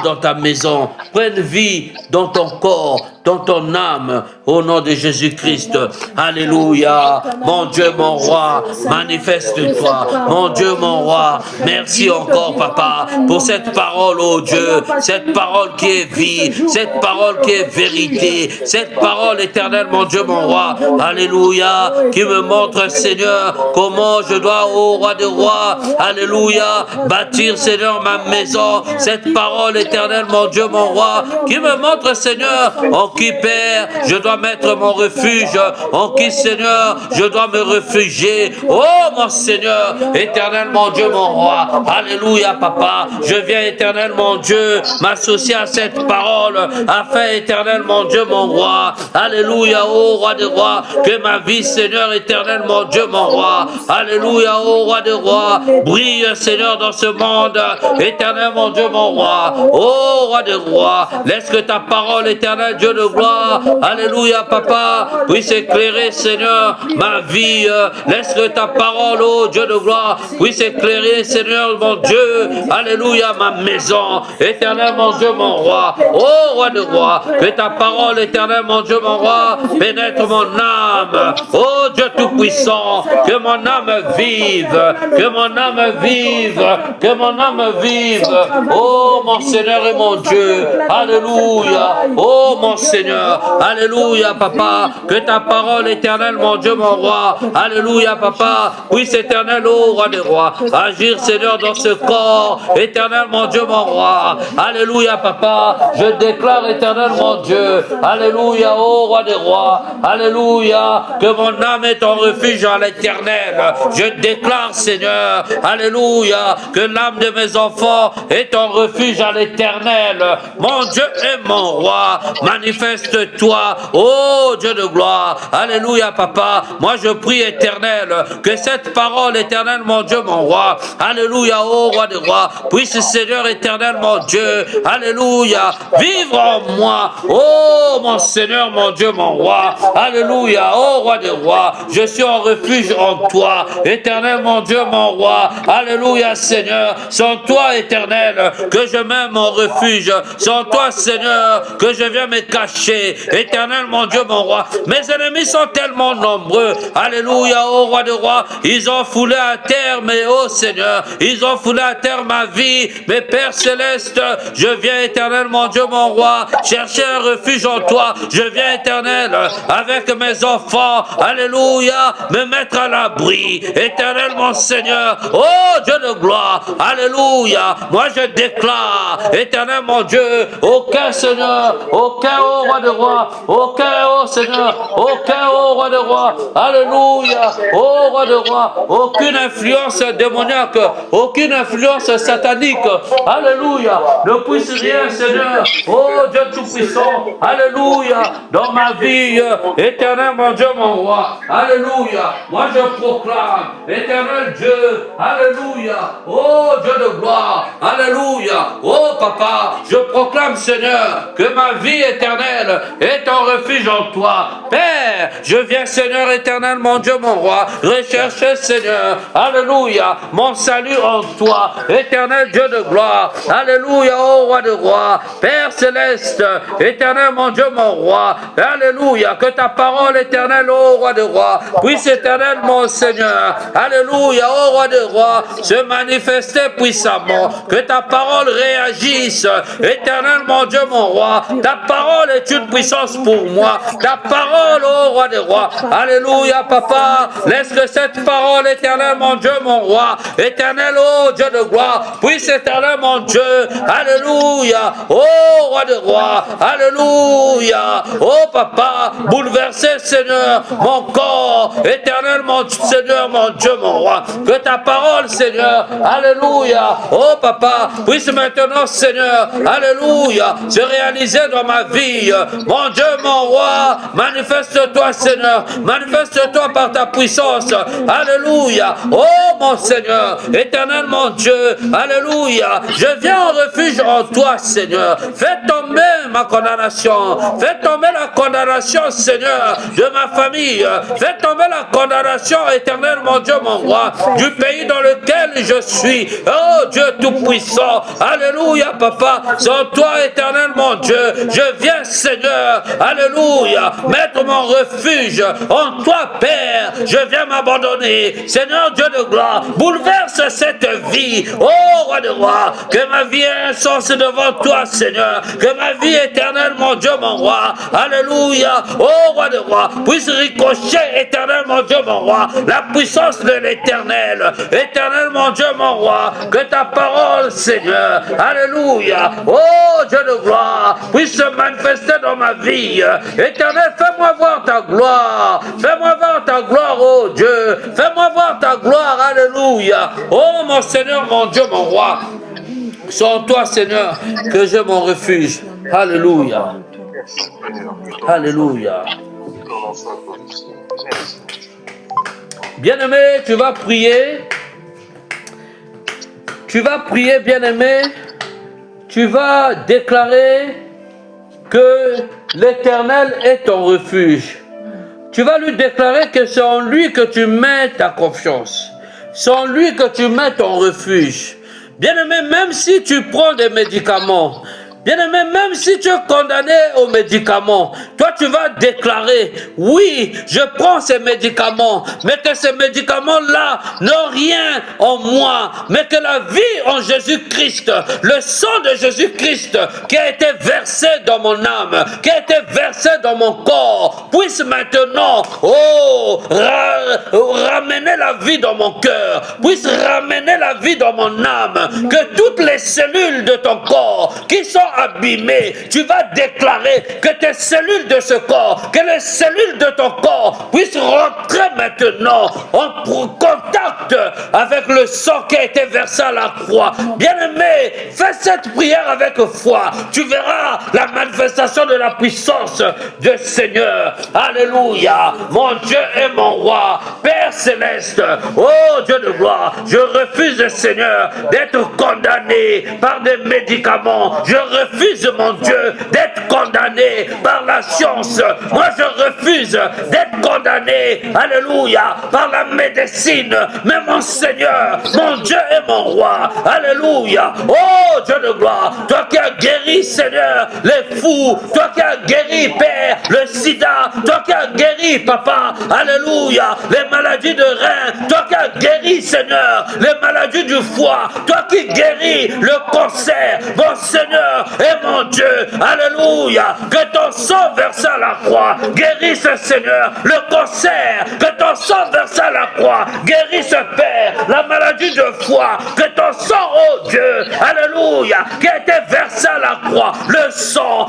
dans ta maison, prenne vie dans ton corps, dans ton âme, au nom de Jésus-Christ. Alléluia. Mon Dieu, mon roi, manifeste-toi. Mon Dieu, mon roi, merci encore, papa, pour cette parole, oh Dieu, cette parole qui est vie, cette parole qui est vérité, cette parole éternelle, mon Dieu, mon roi. Alléluia. Qui me montre, Seigneur, comment je dois, ô roi des rois, alléluia, bâtir, Seigneur, ma maison. Cette parole éternelle, mon Dieu, mon roi, qui me montre, Seigneur, en qui, Père, je dois mettre mon refuge, en qui, Seigneur, je dois me réfugier. Oh, mon Seigneur, éternel, mon Dieu, mon roi. Alléluia, papa. Je viens, éternel, mon Dieu, m'associer à cette parole, afin, éternel, mon Dieu, mon roi. Alléluia, ô roi des rois, que ma vie, Seigneur, éternel, mon Dieu, mon roi. Alléluia, ô roi des rois, brille, Seigneur, dans ce monde, éternel, mon Dieu, mon roi. Ô roi des rois, laisse que ta parole, éternel, Dieu de gloire, alléluia, papa, puisse éclairer, Seigneur, ma vie. Laisse que ta parole, ô Dieu de gloire, puisse éclairer, Seigneur, mon Dieu, alléluia, ma maison, éternel, mon Dieu, mon roi. Ô roi de roi, que ta parole, éternel, mon Dieu, mon roi, pénètre mon âme. Ô Dieu tout-puissant, que mon âme vive, que mon âme vive, que mon âme vive. Oh mon Seigneur et mon Dieu, alléluia. Oh mon Seigneur, alléluia, papa, que ta parole éternelle, mon Dieu, mon roi, alléluia, papa, puisse éternel, ô roi des rois, agir, Seigneur, dans ce corps, éternel, mon Dieu, mon roi, alléluia, papa, je déclare, éternel, mon Dieu, alléluia, ô roi des rois, alléluia, que mon âme est en refuge à l'éternel, je déclare, Seigneur, alléluia, que l'âme de mes enfants est en refuge à l'éternel, mon Dieu et mon roi, manifeste-toi, ô Dieu de gloire, alléluia, papa, moi je prie, éternel, que cette parole, éternelle, mon Dieu, mon roi, alléluia, ô roi des rois, puisse, Seigneur éternel, mon Dieu, alléluia, vivre en moi, ô mon Seigneur, mon Dieu, mon roi, alléluia, ô roi des rois, je suis en refuge en toi, éternel, mon Dieu, mon roi, alléluia, Seigneur, sans toi, éternel, que je mets mon refuge, sans toi, Seigneur, que je viens me cacher, éternel, mon Dieu, mon roi, mes ennemis sont tellement nombreux, alléluia, ô roi des rois, ils ont foulé à terre, mais ô Seigneur, ils ont foulé à terre ma vie, mais Père Céleste, je viens, éternel, mon Dieu, mon roi, chercher un refuge en toi, je viens, éternel, avec mes enfants, alléluia, me mettre à l'abri, éternel, mon Seigneur, oh Dieu de gloire, alléluia, moi je déclare, éternel, mon Dieu, aucun Seigneur, aucun ô roi de roi, aucun ô Seigneur, aucun ô roi de roi, alléluia, ô roi de roi, aucune influence démoniaque, aucune influence satanique, alléluia, ne puisse rien, Seigneur, ô Dieu tout-puissant, alléluia, dans ma vie, éternel, mon Dieu, mon roi, alléluia, moi je proclame, éternel Dieu, alléluia, ô Dieu de gloire, alléluia, ô papa, je proclame, Seigneur, que ma vie éternelle est en refuge en toi, Père, je viens, Seigneur éternel, mon Dieu, mon roi, rechercher, Seigneur, alléluia, mon salut en toi, éternel Dieu de gloire, alléluia, ô roi de roi, Père céleste, éternel, mon Dieu, mon roi, alléluia, que ta parole éternelle, ô roi de roi, puisse, éternel, mon Seigneur, alléluia, ô roi de roi, se manifester puissamment, que ta parole réagisse, éternel, mon Dieu, mon roi, ta parole parole est une puissance pour moi. Ta parole, ô roi des rois. Alléluia, papa. Laisse que cette parole, éternel, mon Dieu, mon roi. Éternel, ô Dieu de gloire. Puisse, éternel, mon Dieu. Alléluia. Ô roi des rois. Alléluia. Ô papa, bouleverser, Seigneur, mon corps. Éternel, mon Seigneur, mon Dieu, mon roi. Que ta parole, Seigneur. Alléluia. Oh papa, puisse maintenant, Seigneur, alléluia, se réaliser dans ma vie. Mon Dieu, mon roi, manifeste-toi, Seigneur. Manifeste-toi par ta puissance. Alléluia. Oh mon Seigneur, éternel mon Dieu. Alléluia. Je viens en refuge en toi, Seigneur. Fais tomber ma condamnation. Fais tomber la condamnation, Seigneur, de ma famille. Fais tomber la condamnation, éternel mon Dieu, mon roi, du pays dans lequel je suis. Oh Dieu tout-puissant. Alléluia, papa. Sans toi, éternel mon Dieu, je viens, Seigneur. Alléluia. Mettre mon refuge en toi, Père. Je viens m'abandonner. Seigneur Dieu de gloire, bouleverse cette vie. Oh roi de roi, que ma vie ait un sens devant toi, Seigneur. Que ma vie éternelle, mon Dieu, mon roi. Alléluia. Oh roi de roi, puisse ricocher, éternel, mon Dieu, mon roi, la puissance de l'éternel. Éternel, mon Dieu, mon roi, que ta parole, Seigneur, alléluia, oh Dieu de gloire, puisse se manifester dans ma vie. Éternel, fais-moi voir ta gloire. Fais-moi voir ta gloire, oh Dieu. Fais-moi voir ta gloire, alléluia. Oh mon Seigneur, mon Dieu, mon roi. C'est en toi, Seigneur, que j'ai mon refuge. Alléluia. Alléluia. Bien-aimé, tu vas prier. Tu vas prier, bien-aimé. Tu vas déclarer que l'Éternel est ton refuge. Tu vas lui déclarer que c'est en lui que tu mets ta confiance. C'est en lui que tu mets ton refuge. Bien-aimé, même si tu prends des médicaments, bien-aimé, même si tu es condamné aux médicaments, toi tu vas déclarer, oui, je prends ces médicaments, mais que ces médicaments-là n'ont rien en moi, mais que la vie en Jésus-Christ, le sang de Jésus-Christ qui a été versé dans mon âme, qui a été versé dans mon corps, puisse maintenant, ramener la vie dans mon cœur, puisse ramener la vie dans mon âme, que toutes les cellules de ton corps qui sont abîmées, tu vas déclarer que tes cellules de ce corps, que les cellules de ton corps puissent rentrer maintenant en contact avec le sang qui a été versé à la croix. Bien-aimé, fais cette prière avec foi. Tu verras la manifestation de la puissance du Seigneur. Alléluia. Mon Dieu et mon roi, Père céleste, oh Dieu de gloire, je refuse, Seigneur, d'être condamné par des médicaments. Je refuse, mon Dieu, d'être condamné par la science. Moi, je refuse d'être condamné, alléluia, par la médecine. Mais mon Seigneur, mon Dieu et mon roi, alléluia. Oh Dieu de gloire, toi qui as guéri, Seigneur, les fous, toi qui as guéri, Père, le sida, toi qui as guéri, Papa, alléluia, les maladies de rein, toi qui as guéri, Seigneur, les maladies du foie, toi qui guéris le cancer, mon Seigneur et mon Dieu, alléluia, que ton sang versé à la croix guérisse, Seigneur, le cancer, que ton sang versé à la croix guérisse, Père, la maladie de foie, que ton sang, oh Dieu, alléluia, qui a été versé à la croix, le sang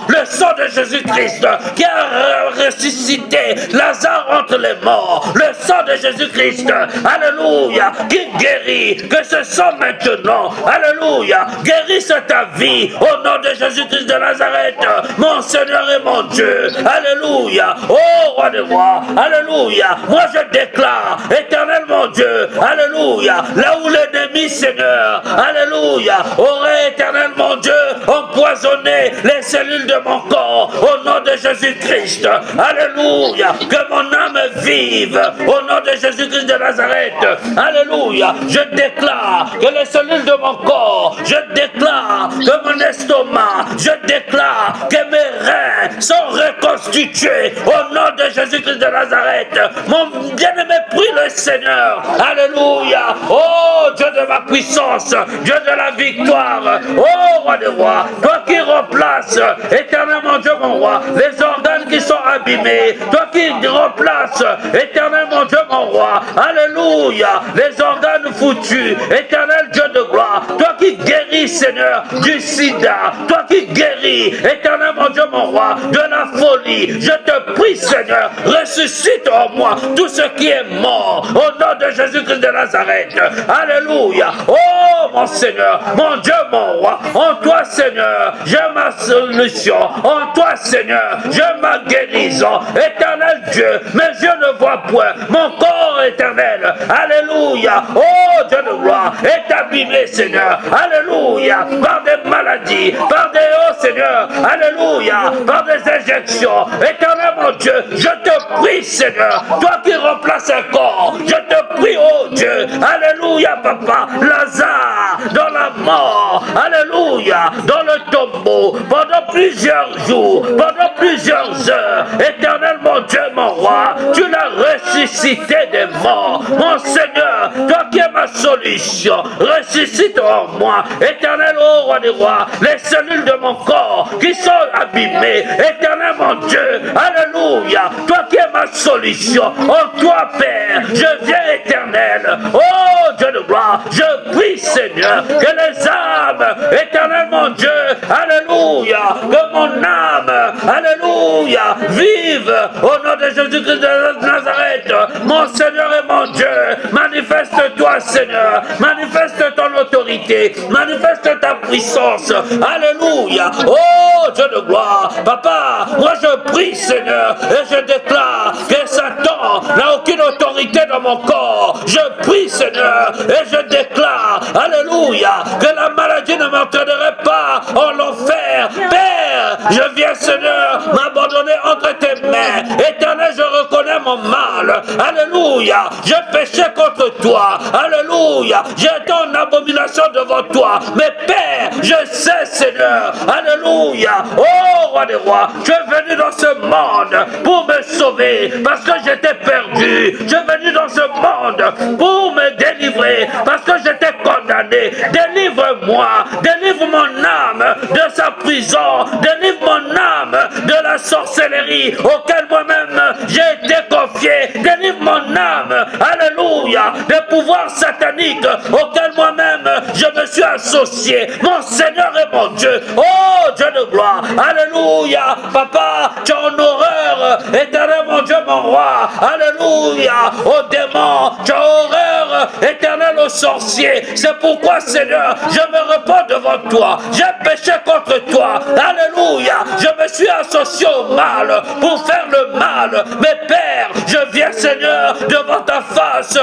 de Jésus-Christ, qui a ressuscité Lazare entre les morts, le sang de Jésus-Christ, alléluia, qui guérit, que ce sang maintenant, alléluia, guérisse ta vie, au nom de Jésus-Christ de Nazareth, mon Seigneur et mon Dieu, alléluia, oh roi de rois, alléluia, moi je déclare, éternel mon Dieu, alléluia, là où l'ennemi, Seigneur, alléluia, aurait, éternel mon Dieu, empoisonné les cellules de mon corps, au nom de Jésus-Christ, alléluia, que mon âme vive, au nom de Jésus-Christ de Nazareth, alléluia, je déclare que les cellules de mon corps, je déclare que mon estomac, je déclare que mes reins sont reconstitués au nom de Jésus-Christ de Nazareth. Mon bien-aimé, prie le Seigneur. Alléluia. Oh Dieu de ma puissance, Dieu de la victoire. Oh roi des rois, toi qui remplaces, éternel mon Dieu, mon roi, les organes qui sont abîmés, toi qui remplaces, éternel mon Dieu, mon roi. Alléluia. Les organes foutus, éternel Dieu de gloire, toi qui guéris, Seigneur, du sida, toi qui guéris, éternel mon Dieu, mon roi, de la folie, je te prie, Seigneur, ressuscite en moi tout ce qui est mort, au nom de Jésus-Christ de Nazareth. Alléluia. Oh mon Seigneur, mon Dieu, mon roi, en toi, Seigneur, j'ai ma solution, en toi, Seigneur, j'ai ma guérison. Éternel Dieu, mes yeux ne voient point, mon corps éternel, alléluia. Oh Dieu de gloire, est abîmé, Seigneur, alléluia, par des maladies, par des Seigneur, alléluia, par des injections. Éternel mon Dieu, je te prie, Seigneur, toi qui remplaces un corps, je te prie, oh Dieu, alléluia, papa, Lazare, dans la mort, alléluia, dans le tombeau, pendant plusieurs jours, pendant plusieurs heures, éternel mon Dieu, mon roi, tu l'as ressuscité des morts, mon Seigneur, toi qui es ma solution, ressuscite en moi, éternel, oh roi des rois, les cellules de mon corps qui sont abîmés, éternel mon Dieu, alléluia, toi qui es ma solution, en toi Père, je viens éternel, oh Dieu de gloire, je prie Seigneur, que les âmes, éternel mon Dieu, alléluia, que mon âme, alléluia, vive au nom de Jésus-Christ de Nazareth, mon Seigneur et mon Dieu, manifeste-toi Seigneur, manifeste ton autorité, manifeste ta puissance, alléluia. Oh Dieu de gloire, papa, moi je prie Seigneur et je déclare que Satan n'a aucune autorité dans mon corps. Je prie Seigneur et je déclare, alléluia, que la maladie ne m'entraînerait pas en l'enfer. Père, je viens Seigneur m'abandonner entre tes mains. Éternel, je reconnais mon mal. Alléluia, je péchais contre toi. Alléluia, j'ai été en abomination devant toi. Mais Père, je sais Seigneur, alléluia, oh roi des rois, tu es venu dans ce monde pour me sauver parce que j'étais perdu. Tu es venu dans ce monde pour me délivrer parce que j'étais condamné. Délivre-moi, délivre mon âme de sa prison, délivre mon âme de la sorcellerie auquel moi-même j'ai été confié. Délivre mon âme, alléluia, des pouvoirs sataniques auxquels moi-même je me suis associé. Mon Seigneur et mon Dieu, oh Dieu de gloire, alléluia, papa, tu es en horreur, éternel mon Dieu, mon roi, alléluia, aux démons, tu as horreur, éternel aux sorciers. C'est pourquoi Seigneur, je me repens devant toi, j'ai péché contre toi, alléluia, je me suis associé au mal pour faire le mal. Mais Père, je viens Seigneur devant ta face,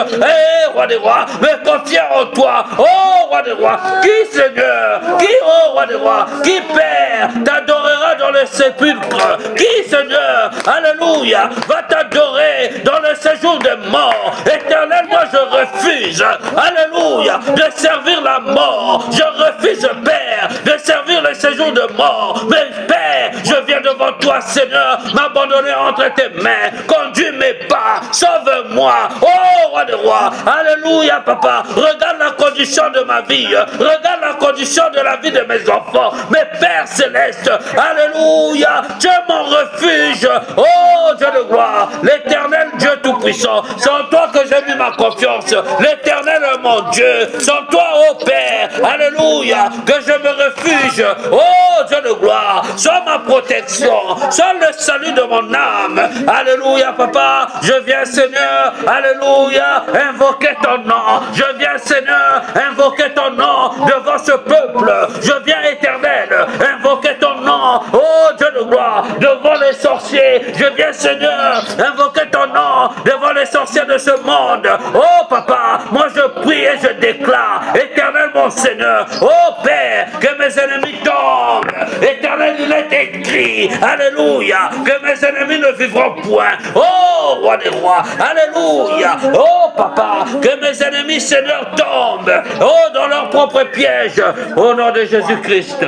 roi des rois, me confier en toi, oh roi des rois, qui Seigneur, qui oh roi des rois, qui Père t'adorera dans le sépulcre, qui Seigneur, alléluia, va t'adorer dans le séjour des morts. Éternel, moi je refuse, alléluia, de servir la mort, je refuse Père de servir le séjour de mort. Mais Père, je viens devant toi Seigneur, m'abandonner entre tes mains, conduis mes pas, sauve-moi, oh roi des rois, alléluia papa, regarde la condition de ma vie, regarde la condition de la vie de mes enfants, mes Père céleste, alléluia, tu es mon refuge, oh Dieu de gloire, l'éternel Dieu tout-puissant, c'est en toi que j'ai mis ma confiance, l'éternel mon Dieu, c'est en toi, oh Père, alléluia, que je me refuge, oh Dieu de gloire, sois ma protection, sois le salut de mon âme, alléluia papa, je viens Seigneur, alléluia, invoquer ton nom, je viens Seigneur, invoquer ton nom devant ce peuple, je viens éternel, invoquer ton nom, oh Dieu de gloire, devant les sorciers, je viens Seigneur, invoquer ton nom devant les sorciers de ce monde, oh papa, moi je prie et je déclare, éternel mon Seigneur, oh Père, que mes ennemis tombent, éternel il est écrit, alléluia, que mes ennemis ne vivront point, oh roi des rois, alléluia, oh papa, que mes ennemis, Seigneur, tombent, oh, dans leur propre piège, au nom de Jésus-Christ.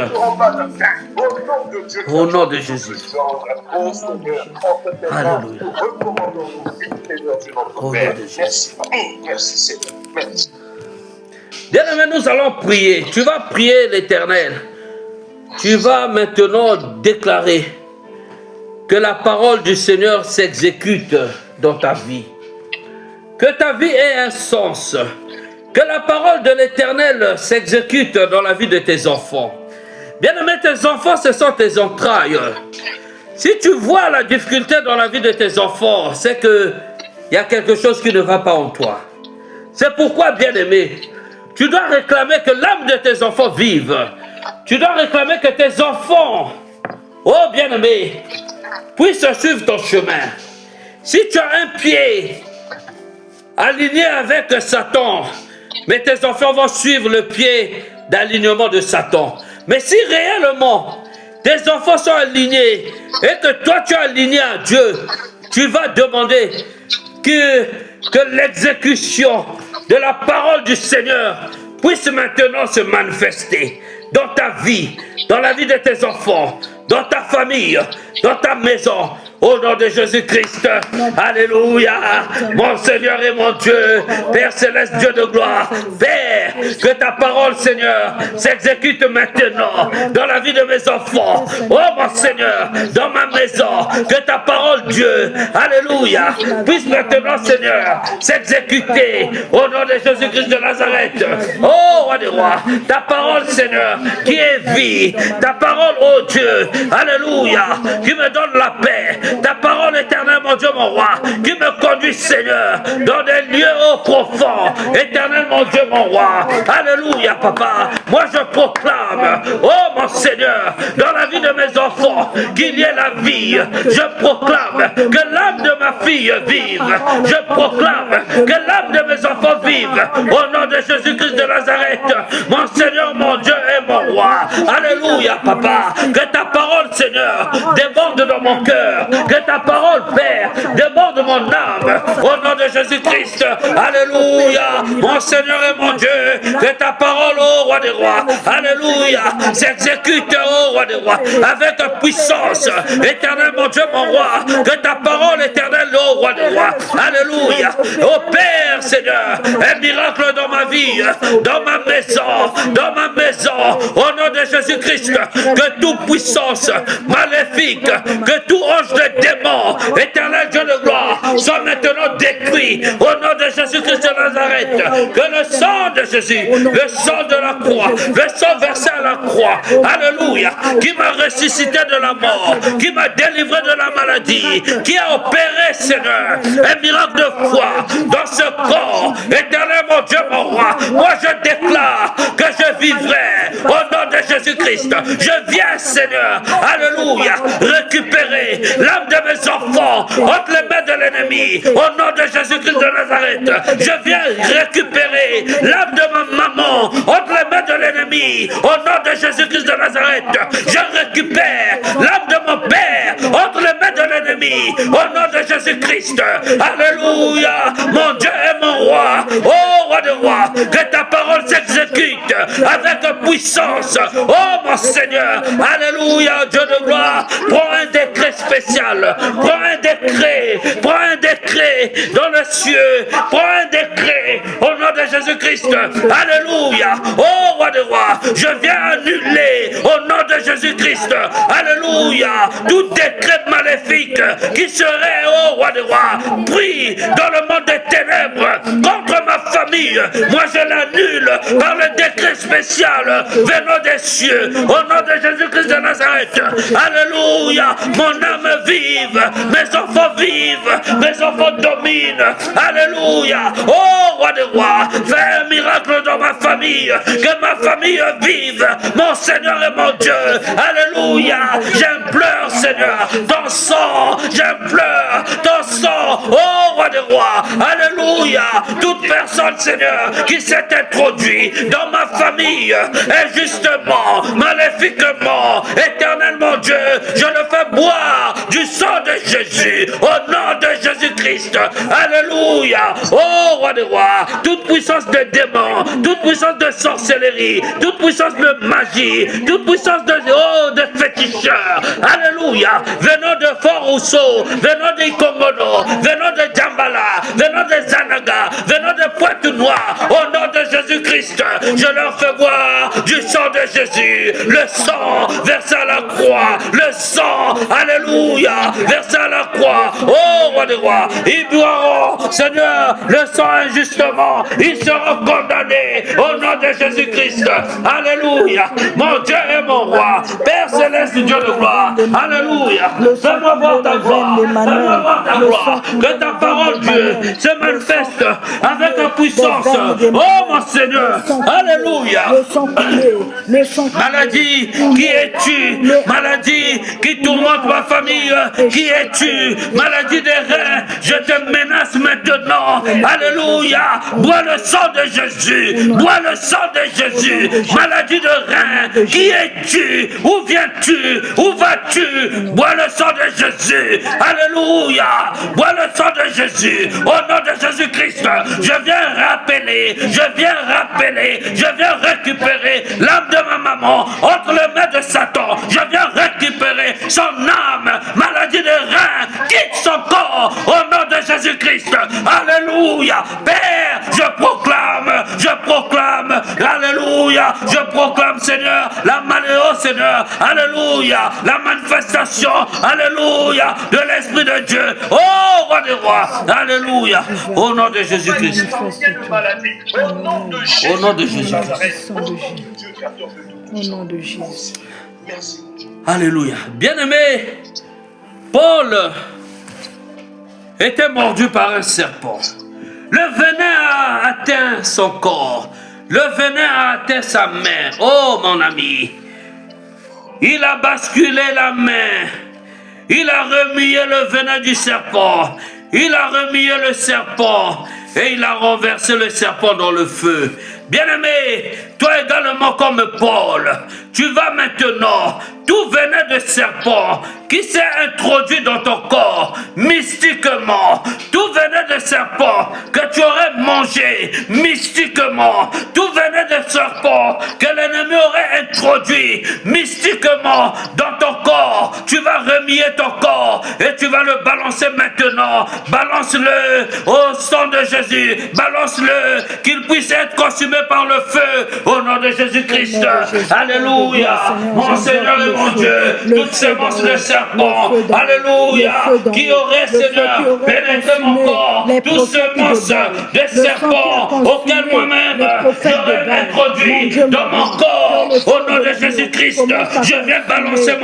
Au nom de Jésus. Alléluia. Au nom de Jésus. Merci Seigneur. Merci. Bien-aimé, nous allons prier. Tu vas prier l'Éternel. Tu vas maintenant déclarer que la parole du Seigneur s'exécute dans ta vie. Que ta vie ait un sens. Que la parole de l'Éternel s'exécute dans la vie de tes enfants. Bien-aimé, tes enfants, ce sont tes entrailles. Si tu vois la difficulté dans la vie de tes enfants, c'est qu'il y a quelque chose qui ne va pas en toi. C'est pourquoi, bien-aimé, tu dois réclamer que l'âme de tes enfants vive. Tu dois réclamer que tes enfants, oh bien-aimé, puissent suivre ton chemin. Si tu as un pied aligné avec Satan, mais tes enfants vont suivre le pied d'alignement de Satan. Mais si réellement tes enfants sont alignés et que toi tu es aligné à Dieu, tu vas demander que l'exécution de la parole du Seigneur puisse maintenant se manifester dans ta vie, dans la vie de tes enfants, dans ta famille, dans ta maison. Au nom de Jésus-Christ, alléluia, mon Seigneur et mon Dieu, Père céleste, Dieu de gloire, Père, que ta parole, Seigneur, s'exécute maintenant dans la vie de mes enfants. Oh mon Seigneur, dans ma maison, que ta parole, Dieu, alléluia, puisse maintenant, Seigneur, s'exécuter au nom de Jésus-Christ de Nazareth. Oh roi des rois, ta parole, Seigneur, qui est vie, ta parole, oh Dieu, alléluia, qui me donne la paix. Ta parole éternelle, mon Dieu, mon roi, qui me conduit, Seigneur, dans des lieux profonds. Éternel, mon Dieu, mon roi. Alléluia, papa. Moi, je proclame, oh mon Seigneur, dans la vie de mes enfants, qu'il y ait la vie. Je proclame que l'âme de ma fille vive. Je proclame que l'âme de mes enfants vive. Au nom de Jésus-Christ de Nazareth, mon Seigneur, mon Dieu et mon roi. Alléluia, papa. Que ta parole, Seigneur, déborde dans mon cœur. Que ta parole, Père, déborde de mon âme. Au nom de Jésus-Christ. Alléluia. Mon Seigneur et mon Dieu. Que ta parole, ô roi des rois. Alléluia. S'exécute, ô roi des rois. Avec puissance. Éternel, mon Dieu, mon roi. Que ta parole éternelle, ô roi des rois. Alléluia. Ô Père, Seigneur. Un miracle dans ma vie. Dans ma maison. Dans ma maison. Au nom de Jésus-Christ. Que toute puissance maléfique. Que tout ange de démons, éternel Dieu de gloire, sont maintenant détruits au nom de Jésus-Christ de Nazareth. Que le sang de Jésus, le sang de la croix, le sang versé à la croix, alléluia, qui m'a ressuscité de la mort, qui m'a délivré de la maladie, qui a opéré, Seigneur, un miracle de foi dans ce corps, éternel mon Dieu, mon roi. Moi je déclare que je vivrai au nom de Jésus-Christ. Je viens, Seigneur, alléluia, récupérer l'âme de mes enfants entre les mains de l'ennemi. Au nom de Jésus-Christ de Nazareth, je viens récupérer l'âme de ma maman entre les mains de l'ennemi. Au nom de Jésus-Christ de Nazareth, je récupère l'âme de mon père entre les mains de l'ennemi. Au nom de Jésus-Christ, alléluia, mon Dieu et mon roi. Oh roi de roi, que ta parole s'exécute avec puissance. Oh mon Seigneur, alléluia, Dieu de gloire, prends un décret spécial, prends un décret dans le cieux, prends un décret au nom de Jésus-Christ, alléluia, oh roi de roi, je viens annuler au nom de Jésus-Christ, alléluia, tout décret maléfique qui serait, oh roi de roi, pris dans le monde des ténèbres contre ma famille, moi je l'annule par le décret spécial venant des cieux, au nom de Jésus-Christ de Nazareth, alléluia, mon âme vive, mes enfants vivent, mes enfants dominent, alléluia, oh roi des rois, fais un miracle dans ma famille, que ma famille vive, mon Seigneur et mon Dieu, alléluia, j'implore Seigneur, ton sang, j'implore ton sang, oh roi des rois, alléluia, toute personne Seigneur qui s'est introduit dans ma famille, injustement, maléfiquement, éternellement Dieu, je le fais boire du sang de Jésus, au nom de Jésus-Christ. Jésus-Christ. Alléluia. Oh, roi des rois, toute puissance de démons, toute puissance de sorcellerie, toute puissance de magie, toute puissance de féticheurs. Alléluia. Venant de Fort-Rousseau, venant de Congono, venant de Djambala, venant de Zanaga, venant de Pointe-Noire, au nom de Jésus-Christ, je leur fais voir du sang de Jésus, le sang versé à la croix, le sang, alléluia, versé à la croix. Oh, roi des rois, ils boiront, Seigneur, le sang injustement, ils seront condamnés au nom de Jésus-Christ. Alléluia, mon Dieu et mon roi, Père céleste, Dieu de gloire. Alléluia, fais-moi voir ta gloire, fais-moi voir ta gloire, que ta parole, Dieu, se manifeste avec la puissance. Oh, mon Seigneur, alléluia. Maladie, qui es-tu? Maladie qui tourmente ma famille, qui es-tu? Maladie des reins, je te menace maintenant. Alléluia. Bois le sang de Jésus. Bois le sang de Jésus. Maladie de reins, qui es-tu? Où viens-tu? Où vas-tu? Bois le sang de Jésus. Alléluia. Bois le sang de Jésus. Au nom de Jésus-Christ, je viens rappeler, je viens récupérer l'âme de ma maman entre les mains de Satan. Je viens récupérer son âme. Maladie de rein, quitte son corps au nom de Jésus-Christ. Alléluia. Père, je proclame, alléluia, je proclame, Seigneur, la maléo, Seigneur, alléluia, la manifestation, alléluia, de l'Esprit de Dieu. Oh, roi des rois, alléluia, au nom de Jésus-Christ. Au nom de Jésus-Christ. Au nom de Jésus. Alléluia. Bien-aimé, Paul était mordu par un serpent. Le venin a atteint son corps. Le venin a atteint sa main. Oh, mon ami. Il a basculé la main. Il a remué le venin du serpent. Il a remué le serpent. Et il a renversé le serpent dans le feu. Bien-aimé, toi également comme Paul, tu vas maintenant, tout venin de serpent qui s'est introduit dans ton corps mystiquement, tout venin de serpent que tu aurais mangé mystiquement, tout venin de serpent que l'ennemi aurait introduit mystiquement dans ton corps, tu vas remuer ton corps et tu vas le balancer maintenant. Balance-le au sang de Jésus, balance-le, qu'il puisse être consumé par le feu au nom de Jésus-Christ. Alléluia, mon Seigneur et mon Dieu, toutes ces monstres de serpents, alléluia, qui auraient, Seigneur, pénétré mon corps, tous ces monstres de serpents auxquels moi-même j'aurais introduit dans mon corps, au nom de Jésus-Christ, je viens balancer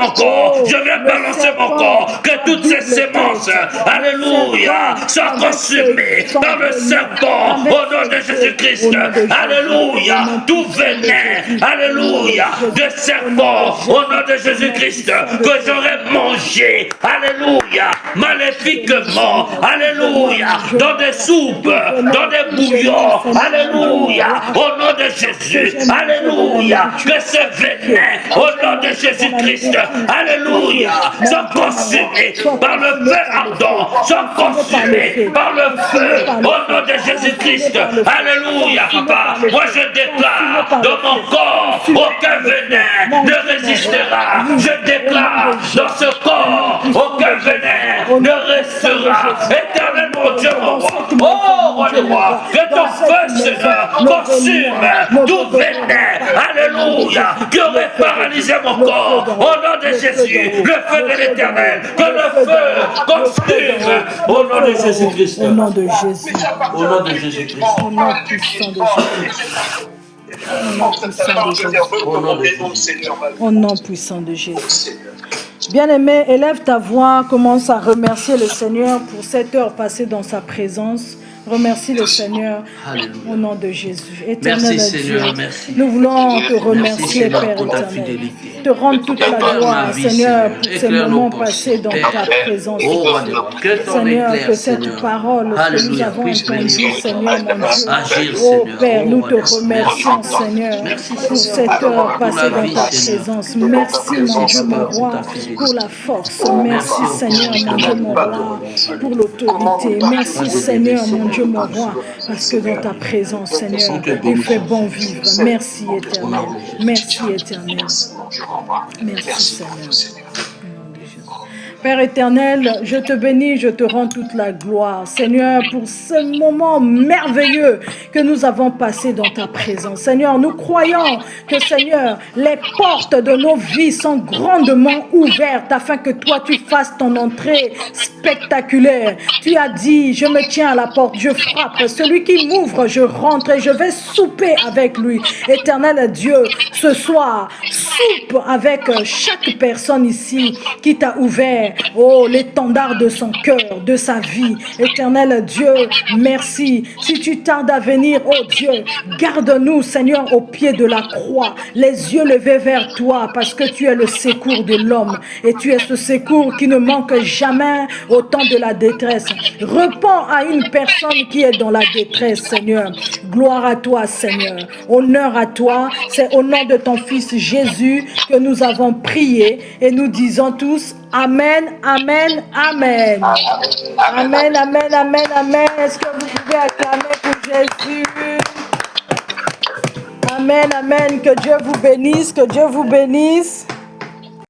mon corps, que toutes ces sémences, alléluia, soient consumées par le serpent, au nom de Jésus-Christ, alléluia, tout venin, alléluia, de serpent, au nom de Jésus-Christ, que j'aurais mangé, alléluia, maléfiquement, alléluia, dans des soupes, dans des bouillons, alléluia, au nom de Jésus, alléluia, que ce venin, au nom de Jésus-Christ, alléluia, sont consumés par le feu ardent, sont consumés par le feu, au nom de Jésus-Christ, alléluia, papa, moi je déclare dans mon corps, aucun venin ne résistera, je déclare dans ce corps, aucun venin ne restera, éternel mon Dieu, mon roi, oh roi des rois, que ton feu, Seigneur, consume tout venin, alléluia, qui aurait paralysé mon corps, au nom de Jésus, le feu de l'éternel, que le feu consume, au nom de Jésus-Christ, Au nom de Jésus. au nom de Jésus-Christ, Au nom puissant de Jésus. Au nom puissant de Jésus. Bien-aimé, élève ta voix, commence à remercier le Seigneur pour cette heure passée dans sa présence, Remercie le Seigneur Alléluia. au nom de Jésus. Éternel Merci Dieu, Seigneur, merci. nous voulons te remercier, Seigneur, Père pour ta éternel. fidélité. Te rendre toute la Éclaire gloire, ma vie, Seigneur, Seigneur. pour ces Éclaire moments nos passés dans pensées. ta présence. Oh, roi des rois, que ton Seigneur, éclair, que cette Seigneur. parole que nous Alléluia, avons puisse entendue, bénir. Seigneur, mon Dieu. Agir, Oh Seigneur. Père, Oh, nous roi te des rois. remercions, Seigneur, Merci, pour Seigneur. cette heure Pour passée la dans vie, ta Seigneur. présence. Merci, mon Dieu, mon Papa, pour roi, ta fidélité. pour la force. Merci, Merci, Seigneur, mon Dieu, mon roi, pour l'autorité. Merci, Seigneur, mon Dieu, mon roi, parce que dans ta présence, Seigneur, il fait bon vivre. Merci, éternel. Merci, éternel. Merci, Seigneur. Père éternel, je te bénis, je te rends toute la gloire, Seigneur, pour ce moment merveilleux que nous avons passé dans ta présence. Seigneur, nous croyons que, Seigneur, les portes de nos vies sont grandement ouvertes afin que toi, tu fasses ton entrée spectaculaire. Tu as dit, je me tiens à la porte, je frappe. Celui qui m'ouvre, je rentre et je vais souper avec lui. Éternel Dieu, ce soir, soupe avec chaque personne ici qui t'a ouvert, oh, l'étendard de son cœur, de sa vie. Éternel Dieu, merci. Si tu tardes à venir, oh Dieu, garde-nous, Seigneur, au pied de la croix, les yeux levés vers toi, parce que tu es le secours de l'homme et tu es ce secours qui ne manque jamais au temps de la détresse. Réponds à une personne qui est dans la détresse, Seigneur. Gloire à toi, Seigneur. Honneur à toi. C'est au nom de ton Fils Jésus que nous avons prié et nous disons tous Amen, Amen, Amen. Amen, Amen, Amen, Amen. Est-ce que vous pouvez acclamer pour Jésus? Amen, Amen. Que Dieu vous bénisse, que Dieu vous bénisse.